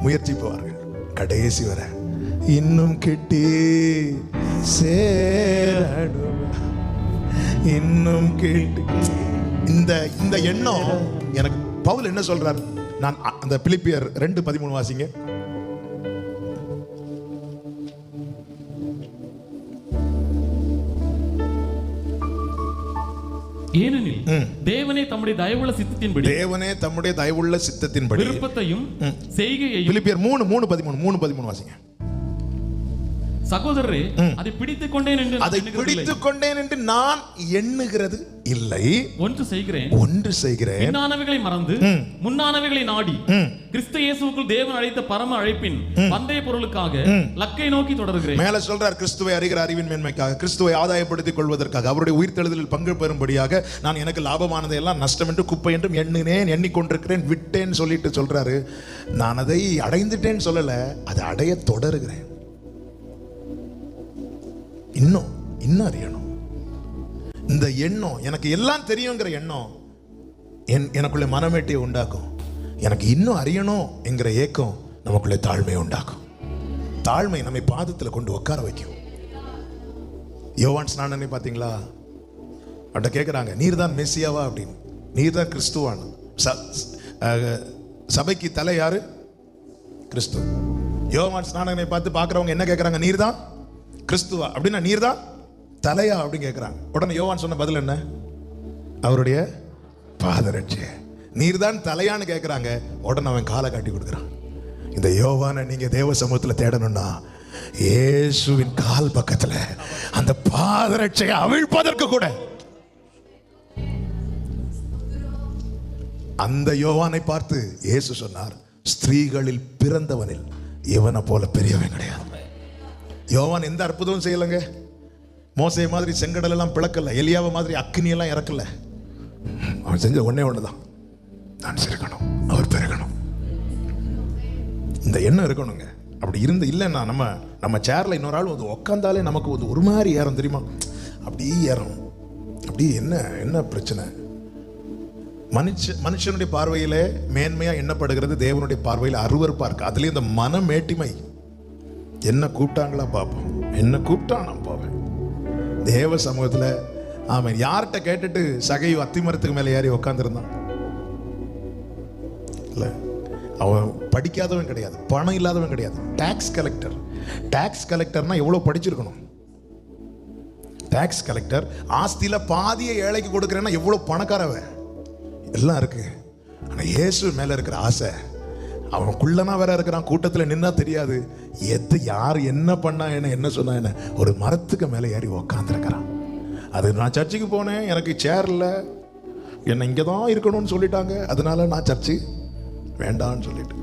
முயற்சி போவார்கள். கடைசி வர இன்னும் கெட்டி சேரணும், இன்னும் கேட்டு. இந்த எண்ணம் எனக்கு பவுல் என்ன சொல்றார்? நான் அந்த பிலிப்பியர் 2:13 வாசிங்க. ஏனெனில் தேவனே தம்முடைய தயவுள்ள சித்தத்தின்படி விருப்பத்தையும் செய்கையையும். பிலிப்பியர் 3:13 வாசிங்க. சகோதரரே, அதை பிடித்துக் கொண்டேன் என்று நான் எண்ணுகிறது இல்லை. ஒன்று செய்கிறேன், பின்னானவைகளை மறந்து முன்னானவைகளை நாடி கிறிஸ்து இயேசுவுக்குள் தேவன் அழைத்த பரம அழைப்பின் பந்தய பொருளுக்காக லக்கை நோக்கி தொடர்கிறேன். மேல சொல்றார், கிறிஸ்துவை அறிகிற அறிவின் மேன்மைக்காக, கிறிஸ்துவை ஆதாயப்படுத்திக் கொள்வதற்காக, அவருடைய உயிர்த்தெழுதலில் பங்கு பெறும்படியாக நான் எனக்கு லாபமானதை எல்லாம் நஷ்டம் என்று குப்பை என்றும் எண்ணிக்கொண்டிருக்கிறேன், விட்டேன்னு சொல்லிட்டு சொல்றாரு. நான் அதை அடைந்துட்டேன்னு சொல்லல, அதை அடைய தொடருகிறேன். இன்னும் அறியணும். இந்த எண்ணம், எனக்கு எல்லாம் தெரியுங்கிற எண்ணம் எனக்குள்ள மனமேட்டியை உண்டாக்கும். எனக்கு இன்னும் அறியணும் என்கிற ஏக்கம் நமக்குள்ளே தாழ்மையை உண்டாக்கும். தாழ்மை நம்மை பாதத்தில் கொண்டு உட்கார வைக்கும். யோவான் ஸ்நானனை பார்த்தீங்களா? அவட்ட கேட்குறாங்க, நீர் தான் மெஸ்ஸியாவா அப்படின்னு. நீர் தான் கிறிஸ்துவான். சபைக்கு தலை யாரு? கிறிஸ்து. யோவான் ஸ்நானனை பார்த்து பார்க்குறவங்க என்ன கேட்குறாங்க? நீர் தான் கிறிஸ்துவா அப்படின்னா நீர் தான் தலையா அப்படின்னு கேட்குறாங்க. உடனே யோவான் சொன்ன பதில் என்ன? அவருடைய பாதரட்சை. நீர் தான் தலையான்னு கேட்குறாங்க. உடனே அவன் காலை காட்டி கொடுக்குறான். இந்த யோவானை நீங்க தேவ சமூகத்தில் தேடணும்னா இயேசுவின் கால் பக்கத்துல அந்த பாதரட்சையை அவிழ்ப்பதற்கு கூட. அந்த யோவானை பார்த்து இயேசு சொன்னார், ஸ்திரீகளில் பிறந்தவனில் இவனை போல பெரியவன் கிடையாது. யோவான் எந்த அற்புதமும் செய்யலைங்க. மோசே மாதிரி செங்கடல் எல்லாம் பிளக்கல, எலியாவை மாதிரி அக்னி எல்லாம் இறக்கல. அவன் செஞ்ச ஒன்னே ஒண்ணுதான், நான் சிரிக்கணும், அவர் பெருகணும். இந்த எண்ணம் இருக்கணுங்க. அப்படி இருந்து இல்லைன்னா நம்ம சேர்ல இன்னொரு ஆள் வந்து உக்காந்தாலே நமக்கு வந்து ஒரு மாதிரி ஏறும் தெரியுமா? அப்படியே ஏறும். அப்படி என்ன பிரச்சனை? மனுஷனுடைய பார்வையிலே மேன்மையா எண்ணப்படுகிறது, தேவனுடைய பார்வையில் அருவருப்பா இருக்கு. அதுலயும் இந்த மனமேட்டிமை. என்ன கூப்பிட்டாங்களா பார்ப்போம், என்ன கூப்பிட்டா நான் போவேன். தேவ சமூகத்துல ஆமாம், யார்கிட்ட கேட்டுட்டு சகையு அத்திமரத்துக்கு மேலே ஏறி உக்காந்துருந்தான் இல்லை? அவன் படிக்காதவன் கிடையாது, பணம் இல்லாதவன் கிடையாது, டாக்ஸ் கலெக்டர். டாக்ஸ் கலெக்டர்னா எவ்வளவு படிச்சிருக்கணும்? டாக்ஸ் கலெக்டர் ஆஸ்தியில பாதியை ஏழைக்கு கொடுக்குறேன்னா எவ்வளவு பணக்காரவன். எல்லாம் இருக்கு. ஆனா இயேசு மேல இருக்கிற ஆசை, அவன் குள்ளனா வேற இருக்கிறான், கூட்டத்தில் நின்னா தெரியாது எது யார் என்ன பண்ணா என்ன சொன்னா என்ன. ஒரு மரத்துக்கு மேலே ஏறி உக்காந்துருக்கிறான். அது நான் சர்ச்சுக்கு போனேன், எனக்கு சேர்ல என்னை இங்கே தான் இருக்கணும்னு சொல்லிட்டாங்க, அதனால நான் சர்ச்சு வேண்டான்னு சொல்லிட்டு.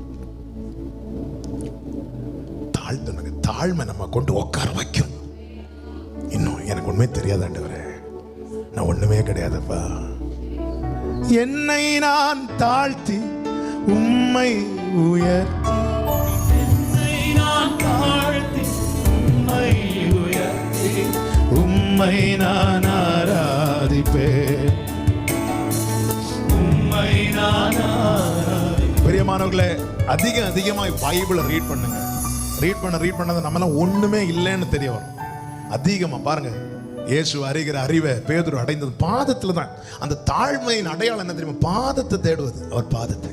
தாழ்மை நம்ம கொண்டு உட்கார வைக்கும். இன்னும் எனக்கு உண்மை தெரியாதாண்டவரே, நான் ஒண்ணுமே கிடையாதுப்பா. என்னை நான் தாழ்த்தி உம்மை உயர்த்தி, என்னை நான் தாழ்த்தி உம்மை உயர்த்தி, உம்மை நான் ஆராதிப்பேன், உம்மை நான் ஆராதிப்பேன். பிரியமானவர்களே, அதிகமாய் பைபிளை ரீட் பண்ணுங்க. ரீட் பண்ணது நம்மளாம் ஒண்ணுமே இல்லைன்னு தெரிய வரும். அதிகமா பாருங்க. இயேசு அறிகிற அறிவை பேதுரு அடைந்தது பாதத்துல தான். அந்த தாழ்மையின் அடையாளம் என்ன தெரியுமா? பாதத்தை தேடுவது. அவர் பாதத்தை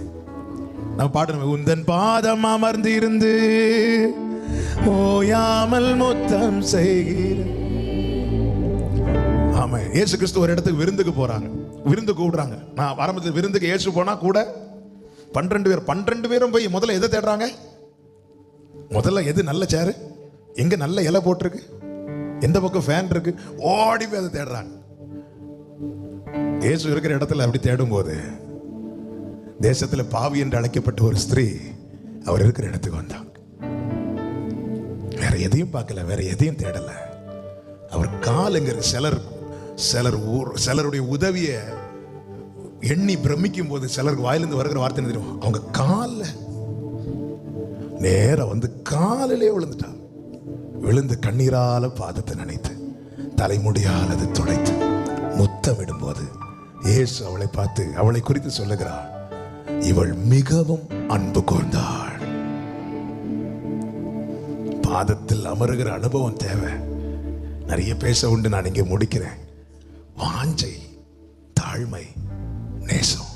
நம்ம பாடணும். உந்தன் பாதம் அமர்ந்து இருந்து ஓயாமல் முத்தம் செய்கிற. ஆமா, இயேசு கிறிஸ்து ஒரு இடத்துக்கு விருந்துக்கு போறாங்க, விருந்து கூப்பிடுறாங்க. நான் ஆரம்பத்தில் விருந்துக்கு இயேசு போனா கூட 12 பேரும் போய் முதல்ல எதை தேடுறாங்க? முதல்ல எது நல்ல சேரு, எங்க நல்ல இலை போட்டிருக்கு, எந்த பக்கம் ஃபேன் இருக்கு, ஓடி போய் அதை தேடுறாங்க. இயேசு இருக்கிற இடத்துல அப்படி தேடும் போது தேசத்துல பாவி என்று அழைக்கப்பட்ட ஒரு ஸ்திரீ அவர் இருக்கிற இடத்துக்கு வந்தாங்க. வேற எதையும் பார்க்கல, வேற எதையும் தேடல. அவர் காலுங்கிற சிலருடைய உதவியை எண்ணி பிரமிக்கும் போது சிலருக்கு வாயிலிருந்து வருகிற வார்த்தை என்ன தெரியும்? அவங்க கால நேரம் வந்து காலிலே விழுந்துட்டாங்க. விழுந்து கண்ணீரால பாதத்தை நினைத்து தலைமுடியால் அதை துடைத்து முத்தமிடும் போது இயேசு அவளை பார்த்து அவளை குறித்து சொல்லுகிறார், இவள் மிகவும் அன்பு கூர்ந்தாள். பாதத்தில் அமருகிற அனுபவம் தேவை. நிறைய பேச உண்டு, நான் இங்கே முடிக்கிறேன். வாஞ்சை, தாழ்மை, நேசம்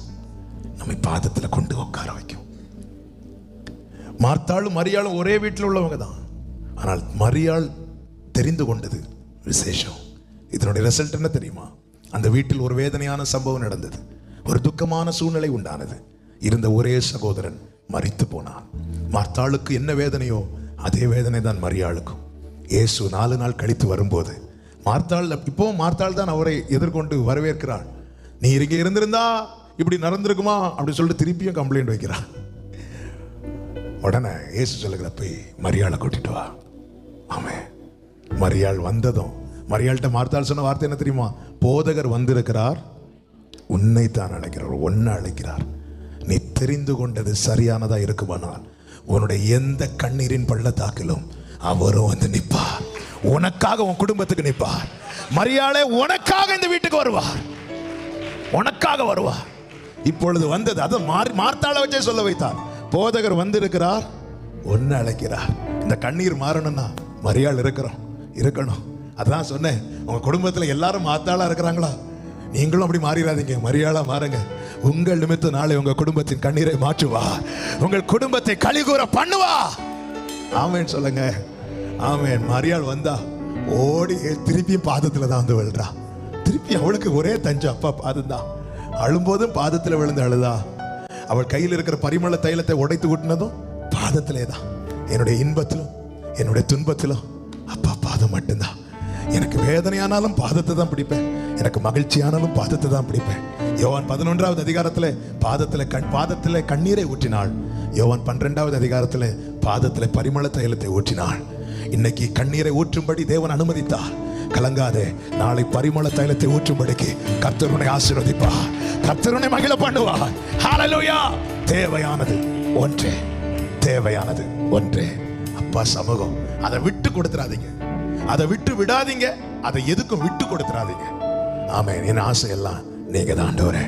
நம்மை பாதத்தில் கொண்டு உட்கார வைக்கும். மார்த்தாளும் மரியாளும் ஒரே வீட்டில் உள்ளவங்க தான். ஆனால் மரியாள் தெரிந்து கொண்டது விசேஷம். இதனுடைய ரிசல்ட் என்ன தெரியுமா? அந்த வீட்டில் ஒரு வேதனையான சம்பவம் நடந்தது. ஒரு துக்கமான சூழ்நிலை உண்டானது. இருந்த ஒரே சகோதரன் மரித்து போனான். மார்த்தாளுக்கு என்ன வேதனையோ அதே வேதனை தான் மரியாளுக்கும். இயேசு 4 நாள் கழித்து வரும்போது மார்த்தாள் தான் அவரை எதிர்கொண்டு வரவேற்கிறாள். நீ இங்கே இருந்திருந்தா இப்படி நடந்திருக்குமா அப்படி சொல்லிட்டு திருப்பியும் கம்ப்ளைண்ட் வைக்கிறான். உடனே இயேசு சொல்லுகிற, போய் மரியாளை கூட்டிட்டு வா. ஆமே, மரியாள் வந்ததும் மரியாள்கிட்ட மார்த்தாள் சொன்ன வார்த்தை என்ன தெரியுமா? போதகர் வந்திருக்கிறார், உன்னை தான் அழைக்கிறார், ஒன்ன அழைக்கிறார். நீ தெரிந்து கொண்டது சரியானதா இருக்குமானால் உன்னுடைய எந்த கண்ணீரின் பள்ளத்தாக்கிலும் அவரும் வந்து நிற்பார். உனக்காக, உன் குடும்பத்துக்கு நிற்பார். மரியாளே உனக்காக இந்த வீட்டுக்கு வருவார், உனக்காக வருவார். இப்பொழுது வந்தது அதை மார்த்தாளை வச்சே சொல்ல வைத்தார். போதகர் வந்திருக்கிறார், ஒன்னு அழைக்கிறார். இந்த கண்ணீர் மாறணும்னா மரியாள் இருக்கணும். அதான் சொன்னேன், உங்க குடும்பத்துல எல்லாரும் மாத்தாளா இருக்கிறாங்களா? நீங்களும் அப்படி மாறிடாதீங்க, மரியாளா மாறுங்க. உங்கள் நிமித்த நாளை உங்க குடும்பத்தின் கண்ணீரை மாற்றுவா, உங்கள் குடும்பத்தை கலிகூற பண்ணுவா. ஆமேன் சொல்லுங்க. ஆமேன். மரியாள் வந்தா ஓடி திருப்பியும் பாதத்துல தான் வந்து விழுறா. திருப்பி அவளுக்கு ஒரே தஞ்சம் அப்பா பாதம் தான். அழும்போதும் பாதத்துல விழுந்து அழுதா. அவள் கையில் இருக்கிற பரிமள தைலத்தை உடைத்து விட்டுனதும் பாதத்திலே தான். என்னுடைய இன்பத்திலும் என்னுடைய துன்பத்திலும் அப்பா பாதம் மட்டும்தான். எனக்கு வேதனையானாலும் பாதத்தை தான் பிடிப்பேன், எனக்கு மகிழ்ச்சியானாலும் பாதத்தை தான் பிடிப்பேன். யோவான் 11வது அதிகாரத்தில் பாதத்தில் கண்ணீரை ஊற்றினாள். யோவான் 12வது அதிகாரத்தில் பாதத்தில் பரிமள தைலத்தை ஊற்றினாள். இன்னைக்கு கண்ணீரை ஊற்றும்படி தேவன் அனுமதித்தார். கலங்காதே, நாளை பரிமள தைலத்தை ஊற்றும்படிக்கு கர்த்தர் உன்னை ஆசீர்வதிப்பார், கர்த்தர் உன்னை மகிழ பண்ணுவார். ஹல்லேலூயா. தேவையானது ஒன்றே, தேவையானது ஒன்றே, அப்பா சமூகம். அதை விட்டு கொடுத்துறாதீங்க, அதை விட்டு விடாதீங்க, அதை எதுக்கும் விட்டு கொடுத்துறாதீங்க. ஆமென். என் ஆசை எல்லாம் நீங்க தான் ஆண்டவரே.